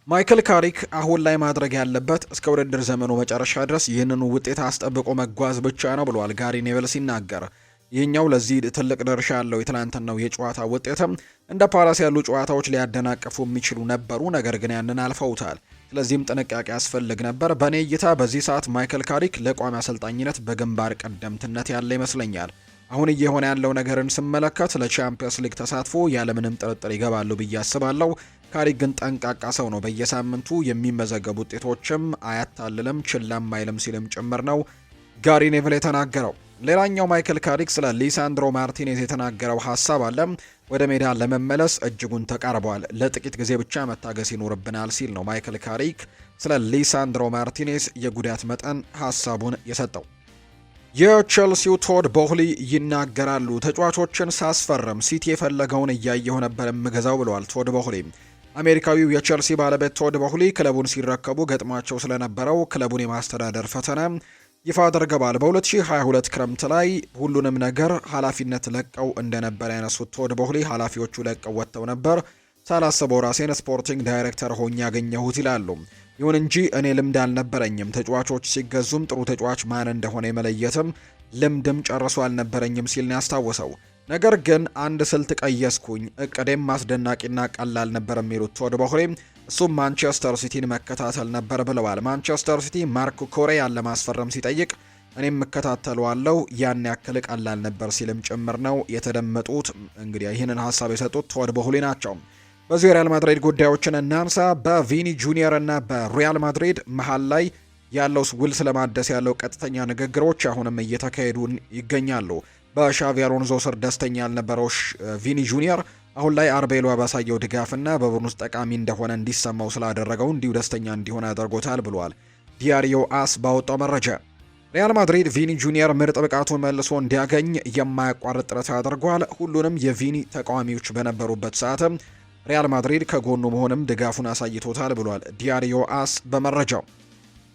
ማይክል ካሪክ አሁን ላይ ማድረግ ያለበት እስከ ውድድር ዘመኑ መጨረሻ ድረስ ይህንኑ ውጤት አስጠብቆ መጓዝ ብቻ ነው ብሏል ጋሪ ኔቨል ሲናገር። ይህኛው ለዚህ ትልቅ ድርሻ ያለው የትናንትናው የጨዋታ ውጤትም እንደ ፓላስ ያሉ ጨዋታዎች ሊያደናቅፉ የሚችሉ ነበሩ፣ ነገር ግን ያንን አልፈውታል። ስለዚህም ጥንቃቄ ያስፈልግ ነበር። በእኔ እይታ በዚህ ሰዓት ማይክል ካሪክ ለቋሚ አሰልጣኝነት በግንባር ቀደምትነት ያለ ይመስለኛል። አሁን እየሆነ ያለው ነገርን ስመለከት ለቻምፒየንስ ሊግ ተሳትፎ ያለምንም ጥርጥር ይገባሉ ብዬ አስባለሁ። ካሪክ ግን ጠንቃቃ ሰው ነው። በየሳምንቱ የሚመዘገቡ ውጤቶችም አያታልልም፣ ችላም አይልም ሲልም ጭምር ነው ጋሪ ኔቭል የተናገረው። ሌላኛው ማይክል ካሪክ ስለ ሊሳንድሮ ማርቲኔዝ የተናገረው ሀሳብ አለ። ወደ ሜዳ ለመመለስ እጅጉን ተቃርበዋል፣ ለጥቂት ጊዜ ብቻ መታገስ ይኖርብናል ሲል ነው ማይክል ካሪክ ስለ ሊሳንድሮ ማርቲኔዝ የጉዳት መጠን ሀሳቡን የሰጠው። የቼልሲው ቶድ ቦህሊ ይናገራሉ። ተጫዋቾችን ሳስፈርም ሲቲ የፈለገውን እያየሁ ነበር የምገዛው ብለዋል ቶድ ቦህሊ። አሜሪካዊው የቼልሲ ባለቤት ቶድ ቦህሊ ክለቡን ሲረከቡ ገጥሟቸው ስለነበረው ክለቡን የማስተዳደር ፈተና ይፋ አድርገዋል። በ2022 ክረምት ላይ ሁሉንም ነገር ኃላፊነት ለቀው እንደነበር ያነሱት ቶድ ቦህሊ ኃላፊዎቹ ለቀው ወጥተው ነበር፣ ሳላስበው ራሴን ስፖርቲንግ ዳይሬክተር ሆኜ ያገኘሁት ይላሉ። ይሁን እንጂ እኔ ልምድ አልነበረኝም። ተጫዋቾች ሲገዙም ጥሩ ተጫዋች ማን እንደሆነ የመለየትም ልምድም ጨርሶ አልነበረኝም ሲል ነው ያስታወሰው። ነገር ግን አንድ ስልት ቀየስኩኝ፣ እቅዴም አስደናቂና ቀላል ነበር የሚሉት ቶድ ቦህሊ እሱም ማንቸስተር ሲቲን መከታተል ነበር ብለዋል። ማንቸስተር ሲቲ ማርክ ኮሬያን ለማስፈረም ሲጠይቅ እኔም እከታተለዋለሁ፣ ያን ያክል ቀላል ነበር ሲልም ጭምር ነው የተደመጡት። እንግዲህ ይህንን ሀሳብ የሰጡት ቶድ ቦህሊ ናቸው። በዚህ ሪያል ማድሪድ ጉዳዮችን እናንሳ። በቪኒ ጁኒየር እና በሪያል ማድሪድ መሀል ላይ ያለው ውል ስለማደስ ያለው ቀጥተኛ ንግግሮች አሁንም እየተካሄዱ ይገኛሉ። በሻቪ አሎንሶ ስር ደስተኛ ያልነበረው ቪኒ ጁኒየር አሁን ላይ አርቤሎ ባሳየው ድጋፍና በቡድን ውስጥ ጠቃሚ እንደሆነ እንዲሰማው ስላደረገው እንዲሁ ደስተኛ እንዲሆን ያደርጎታል ብሏል ዲያሪዮ አስ ባወጣው መረጃ። ሪያል ማድሪድ ቪኒ ጁኒየር ምርጥ ብቃቱን መልሶ እንዲያገኝ የማያቋርጥ ጥረት አድርጓል። ሁሉንም የቪኒ ተቃዋሚዎች በነበሩበት ሰዓትም ሪያል ማድሪድ ከጎኑ መሆንም ድጋፉን አሳይቶታል ብሏል ዲያሪዮ አስ በመረጃው።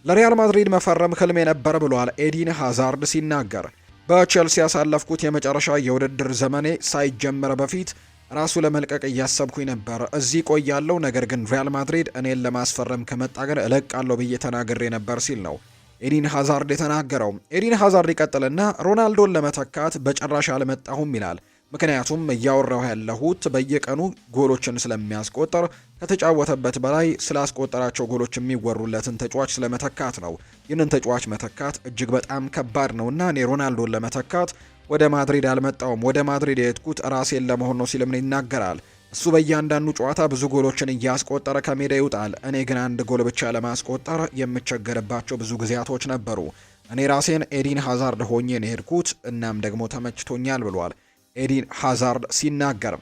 ለሪያል ማድሪድ መፈረም ህልሜ ነበር ብሏል ኤዲን ሃዛርድ ሲናገር። በቼልሲ ያሳለፍኩት የመጨረሻ የውድድር ዘመኔ ሳይጀመር በፊት ራሱ ለመልቀቅ እያሰብኩኝ ነበር። እዚህ ቆያለሁ፣ ነገር ግን ሪያል ማድሪድ እኔን ለማስፈረም ከመጣ ግን እለቃለሁ ብዬ ተናግሬ ነበር ሲል ነው ኤዲን ሃዛርድ የተናገረው። ኤዲን ሃዛርድ ይቀጥልና ሮናልዶን ለመተካት በጭራሽ አልመጣሁም ይላል። ምክንያቱም እያወራሁ ያለሁት በየቀኑ ጎሎችን ስለሚያስቆጠር ከተጫወተበት በላይ ስላስቆጠራቸው ጎሎች የሚወሩለትን ተጫዋች ስለመተካት ነው። ይህንን ተጫዋች መተካት እጅግ በጣም ከባድ ነውና እኔ ሮናልዶን ለመተካት ወደ ማድሪድ አልመጣውም። ወደ ማድሪድ የሄድኩት ራሴን ለመሆን ነው ሲልም ይናገራል። እሱ በእያንዳንዱ ጨዋታ ብዙ ጎሎችን እያስቆጠረ ከሜዳ ይውጣል። እኔ ግን አንድ ጎል ብቻ ለማስቆጠር የምቸገርባቸው ብዙ ጊዜያቶች ነበሩ። እኔ ራሴን ኤዲን ሃዛርድ ሆኜ ነው የሄድኩት፣ እናም ደግሞ ተመችቶኛል ብሏል ኤዲን ሃዛርድ ሲናገር።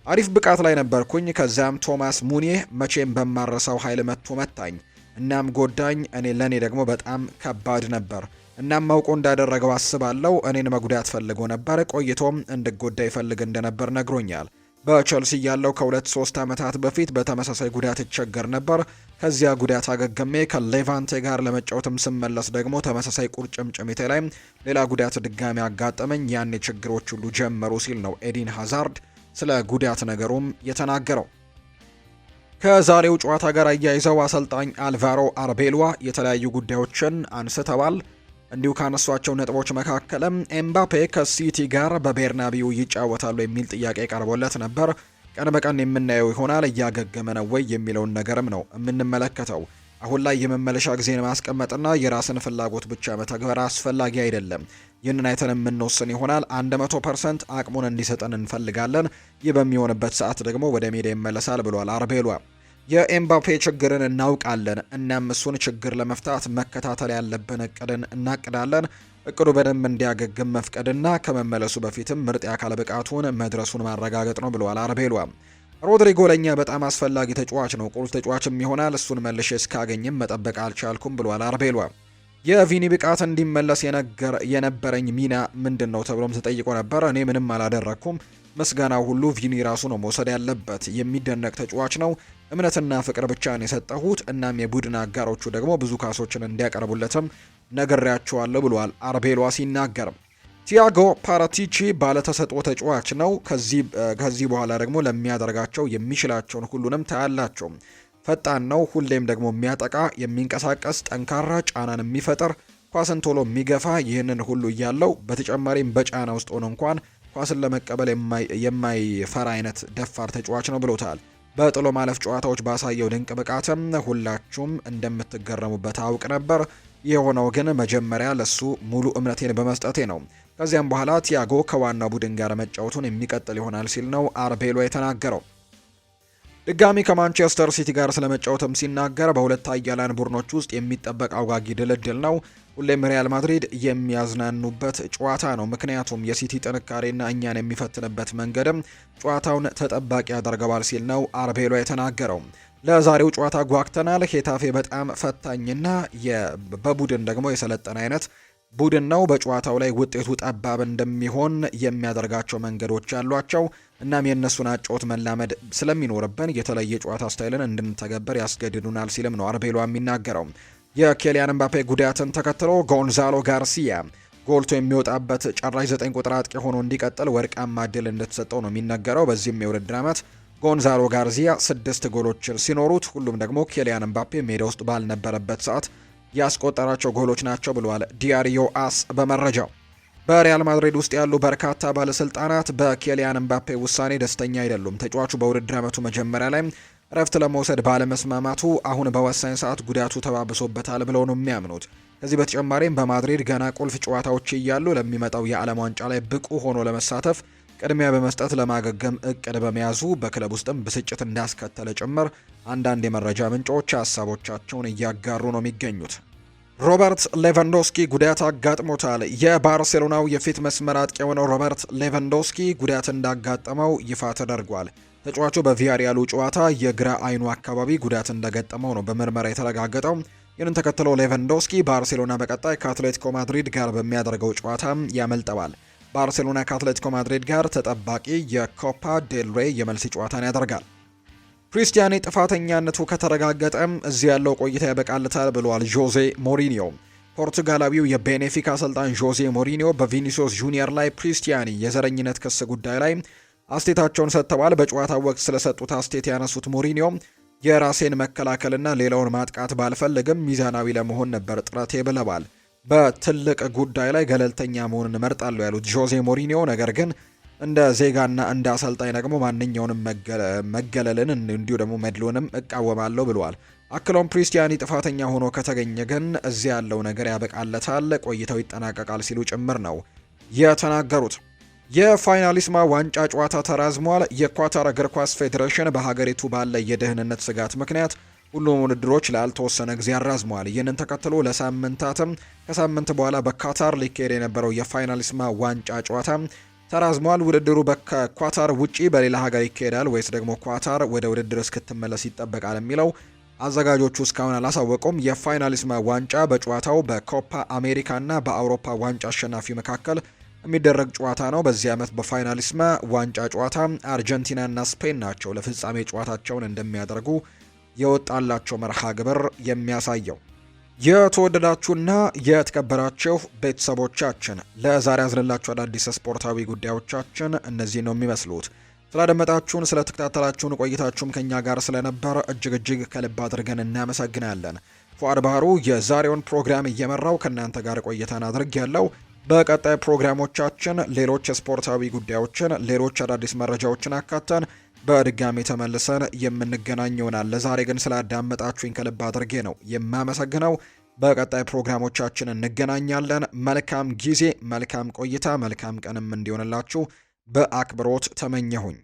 አሪፍ ብቃት ላይ ነበርኩኝ። ከዛም ቶማስ ሙኒህ መቼም በማረሳው ኃይል መጥቶ መታኝ፣ እናም ጎዳኝ። ለእኔ ደግሞ በጣም ከባድ ነበር። እናም ማውቆ እንዳደረገው አስባለሁ። እኔን መጉዳት ፈልጎ ነበር። ቆይቶም እንድጎዳ ይፈልግ እንደነበር ነግሮኛል። በቸልሲ ያለው ከ2-3 ዓመታት በፊት በተመሳሳይ ጉዳት ይቸገር ነበር። ከዚያ ጉዳት አገገሜ ከሌቫንቴ ጋር ለመጫወትም ስመለስ ደግሞ ተመሳሳይ ቁርጭምጭሚቴ ላይ ሌላ ጉዳት ድጋሚ አጋጠመኝ። ያኔ ችግሮች ሁሉ ጀመሩ ሲል ነው ኤዲን ሃዛርድ ስለ ጉዳት ነገሩም የተናገረው። ከዛሬው ጨዋታ ጋር አያይዘው አሰልጣኝ አልቫሮ አርቤሎዋ የተለያዩ ጉዳዮችን አንስተዋል። እንዲሁ ካነሷቸው ነጥቦች መካከልም ኤምባፔ ከሲቲ ጋር በቤርናቢው ይጫወታሉ የሚል ጥያቄ ቀርቦለት ነበር። ቀን በቀን የምናየው ይሆናል። እያገገመ ነው ወይ የሚለውን ነገርም ነው የምንመለከተው። አሁን ላይ የመመለሻ ጊዜን ማስቀመጥና የራስን ፍላጎት ብቻ መተግበር አስፈላጊ አይደለም። ይህንን አይተን የምንወስን ይሆናል። 100% አቅሙን እንዲሰጠን እንፈልጋለን። ይህ በሚሆንበት ሰዓት ደግሞ ወደ ሜዳ ይመለሳል ብሏል አርቤሏ። የኤምባፔ ችግርን እናውቃለን። እናም እሱን ችግር ለመፍታት መከታተል ያለብን እቅድን እናቅዳለን። እቅዱ በደንብ እንዲያገግም መፍቀድና ከመመለሱ በፊትም ምርጥ የአካል ብቃቱን መድረሱን ማረጋገጥ ነው ብሏል አርቤሏ። ሮድሪጎ ለኛ በጣም አስፈላጊ ተጫዋች ነው፣ ቁልፍ ተጫዋችም ይሆናል። እሱን መልሼ እስካገኝም መጠበቅ አልቻልኩም ብሏል አርቤሏ። የቪኒ ብቃት እንዲመለስ የነበረኝ ሚና ምንድነው ተብሎም ተጠይቆ ነበር። እኔ ምንም አላደረኩም። ምስጋናው ሁሉ ቪኒ ራሱ ነው መውሰድ ያለበት። የሚደነቅ ተጫዋች ነው። እምነትና ፍቅር ብቻ ነው የሰጠሁት። እናም የቡድን አጋሮቹ ደግሞ ብዙ ካሶችን እንዲያቀርቡለትም ነግሬያቸዋለሁ ብሏል አርቤሏ ሲናገር። ቲያጎ ፓራቲቺ ባለተሰጥኦ ተጫዋች ነው። ከዚህ በኋላ ደግሞ ለሚያደርጋቸው የሚችላቸውን ሁሉንም ታያላቸው። ፈጣን ነው። ሁሌም ደግሞ የሚያጠቃ፣ የሚንቀሳቀስ፣ ጠንካራ፣ ጫናን የሚፈጥር፣ ኳስን ቶሎ የሚገፋ፣ ይህንን ሁሉ እያለው በተጨማሪም በጫና ውስጥ ሆኖ እንኳን ኳስን ለመቀበል የማይፈራ አይነት ደፋር ተጫዋች ነው ብሎታል። በጥሎ ማለፍ ጨዋታዎች ባሳየው ድንቅ ብቃትም ሁላችሁም እንደምትገረሙበት አውቅ ነበር። የሆነው ግን መጀመሪያ ለሱ ሙሉ እምነቴን በመስጠቴ ነው። ከዚያም በኋላ ቲያጎ ከዋናው ቡድን ጋር መጫወቱን የሚቀጥል ይሆናል ሲል ነው አርቤሎ የተናገረው። ድጋሚ ከማንቸስተር ሲቲ ጋር ስለመጫወትም ሲናገር በሁለት ኃያላን ቡድኖች ውስጥ የሚጠበቅ አጓጊ ድልድል ነው። ሁሌም ሪያል ማድሪድ የሚያዝናኑበት ጨዋታ ነው። ምክንያቱም የሲቲ ጥንካሬና እኛን የሚፈትንበት መንገድም ጨዋታውን ተጠባቂ ያደርገዋል ሲል ነው አርቤሎ የተናገረው። ለዛሬው ጨዋታ ጓግተናል። ሄታፌ በጣም ፈታኝና በቡድን ደግሞ የሰለጠነ አይነት ቡድን ነው። በጨዋታው ላይ ውጤቱ ጠባብ እንደሚሆን የሚያደርጋቸው መንገዶች ያሏቸው። እናም የእነሱን አጨዋወት መላመድ ስለሚኖርብን የተለየ ጨዋታ ስታይልን እንድንተገበር ያስገድዱናል ሲልም ነው አርቤሎ የሚናገረው። የኬሊያን ምባፔ ጉዳትን ተከትሎ ጎንዛሎ ጋርሲያ ጎልቶ የሚወጣበት ጨራሽ 9 ቁጥር አጥቂ ሆኖ እንዲቀጥል ወርቃማ እድል እንደተሰጠው ነው የሚነገረው። በዚህም የውድድር ዓመት ጎንዛሎ ጋርሲያ 6 ጎሎች ሲኖሩት ሁሉም ደግሞ ኬሊያን ምባፔ ሜዳ ውስጥ ባልነበረበት ሰዓት ያስቆጠራቸው ጎሎች ናቸው ብለዋል ዲያሪዮ አስ በመረጃው። በሪያል ማድሪድ ውስጥ ያሉ በርካታ ባለስልጣናት በኬሊያን ምባፔ ውሳኔ ደስተኛ አይደሉም። ተጫዋቹ በውድድር ዓመቱ መጀመሪያ ላይ እረፍት ለመውሰድ ባለመስማማቱ አሁን በወሳኝ ሰዓት ጉዳቱ ተባብሶበታል ብለው ነው የሚያምኑት። ከዚህ በተጨማሪም በማድሪድ ገና ቁልፍ ጨዋታዎች እያሉ ለሚመጣው የዓለም ዋንጫ ላይ ብቁ ሆኖ ለመሳተፍ ቅድሚያ በመስጠት ለማገገም እቅድ በመያዙ በክለብ ውስጥም ብስጭት እንዳስከተለ ጭምር አንዳንድ የመረጃ ምንጮች ሀሳቦቻቸውን እያጋሩ ነው የሚገኙት። ሮበርት ሌቫንዶስኪ ጉዳት አጋጥሞታል። የባርሴሎናው የፊት መስመር አጥቂ የሆነው ሮበርት ሌቫንዶስኪ ጉዳት እንዳጋጠመው ይፋ ተደርጓል። ተጫዋቹ በቪያሪያሉ ጨዋታ የግራ አይኑ አካባቢ ጉዳት እንደገጠመው ነው በምርመራ የተረጋገጠው። ይህንን ተከትሎ ሌቫንዶስኪ ባርሴሎና በቀጣይ ከአትሌቲኮ ማድሪድ ጋር በሚያደርገው ጨዋታ ያመልጠዋል። ባርሴሎና ከአትሌቲኮ ማድሪድ ጋር ተጠባቂ የኮፓ ዴል ሬይ የመልስ ጨዋታን ያደርጋል። ክሪስቲያኒ ጥፋተኛነቱ ከተረጋገጠም እዚህ ያለው ቆይታ ያበቃልታል ብለዋል ጆዜ ሞሪኒዮ። ፖርቱጋላዊው የቤኔፊካ አሰልጣኝ ጆዜ ሞሪኒዮ በቪኒሲዮስ ጁኒየር ላይ ክሪስቲያኒ የዘረኝነት ክስ ጉዳይ ላይ አስቴታቸውን ሰጥተዋል። በጨዋታው ወቅት ስለሰጡት አስቴት ያነሱት ሞሪኒዮ የራሴን መከላከልና ሌላውን ማጥቃት ባልፈልግም ሚዛናዊ ለመሆን ነበር ጥረቴ ብለዋል። በትልቅ ጉዳይ ላይ ገለልተኛ መሆንን እመርጣለሁ ያሉት ጆዜ ሞሪኒዮ ነገር ግን እንደ ዜጋና እንደ አሰልጣኝ ደግሞ ማንኛውንም መገለልን እንዲሁ ደግሞ መድሎንም እቃወማለሁ ብለዋል። አክሎም ክሪስቲያኒ ጥፋተኛ ሆኖ ከተገኘ ግን እዚህ ያለው ነገር ያበቃለታል፣ ቆይታው ይጠናቀቃል ሲሉ ጭምር ነው የተናገሩት። የፋይናሊስማ ዋንጫ ጨዋታ ተራዝሟል። የኳታር እግር ኳስ ፌዴሬሽን በሀገሪቱ ባለ የደህንነት ስጋት ምክንያት ሁሉም ውድድሮች ላልተወሰነ ጊዜ አራዝመዋል። ይህንን ተከትሎ ለሳምንታትም ከሳምንት በኋላ በካታር ሊካሄድ የነበረው የፋይናሊስማ ዋንጫ ጨዋታ ተራዝሟል። ውድድሩ ከኳታር ውጪ በሌላ ሀገር ይካሄዳል ወይስ ደግሞ ኳታር ወደ ውድድር እስክትመለስ ይጠበቃል የሚለው አዘጋጆቹ እስካሁን አላሳወቁም። የፋይናሊስማ ዋንጫ በጨዋታው በኮፓ አሜሪካና በአውሮፓ ዋንጫ አሸናፊ መካከል የሚደረግ ጨዋታ ነው። በዚህ ዓመት በፋይናሊስማ ዋንጫ ጨዋታ አርጀንቲናና ስፔን ናቸው ለፍጻሜ ጨዋታቸውን እንደሚያደርጉ የወጣላቸው መርሃ ግብር የሚያሳየው። የተወደዳችሁና የተከበራችሁ ቤተሰቦቻችን ለዛሬ ያዝንላችሁ አዳዲስ ስፖርታዊ ጉዳዮቻችን እነዚህ ነው የሚመስሉት። ስላደመጣችሁን፣ ስለተከታተላችሁን ቆይታችሁም ከኛ ጋር ስለነበር እጅግ ከልብ አድርገን እናመሰግናለን። ፉአድ ባህሩ የዛሬውን ፕሮግራም እየመራው ከእናንተ ጋር ቆይታን አድርጌያለሁ። በቀጣይ ፕሮግራሞቻችን ሌሎች ስፖርታዊ ጉዳዮችን፣ ሌሎች አዳዲስ መረጃዎችን አካተን በድጋሚ ተመልሰን የምንገናኝ ይሆናል። ለዛሬ ግን ስላዳመጣችሁኝ ከልብ አድርጌ ነው የማመሰግነው። በቀጣይ ፕሮግራሞቻችን እንገናኛለን። መልካም ጊዜ፣ መልካም ቆይታ፣ መልካም ቀንም እንዲሆንላችሁ በአክብሮት ተመኘሁኝ።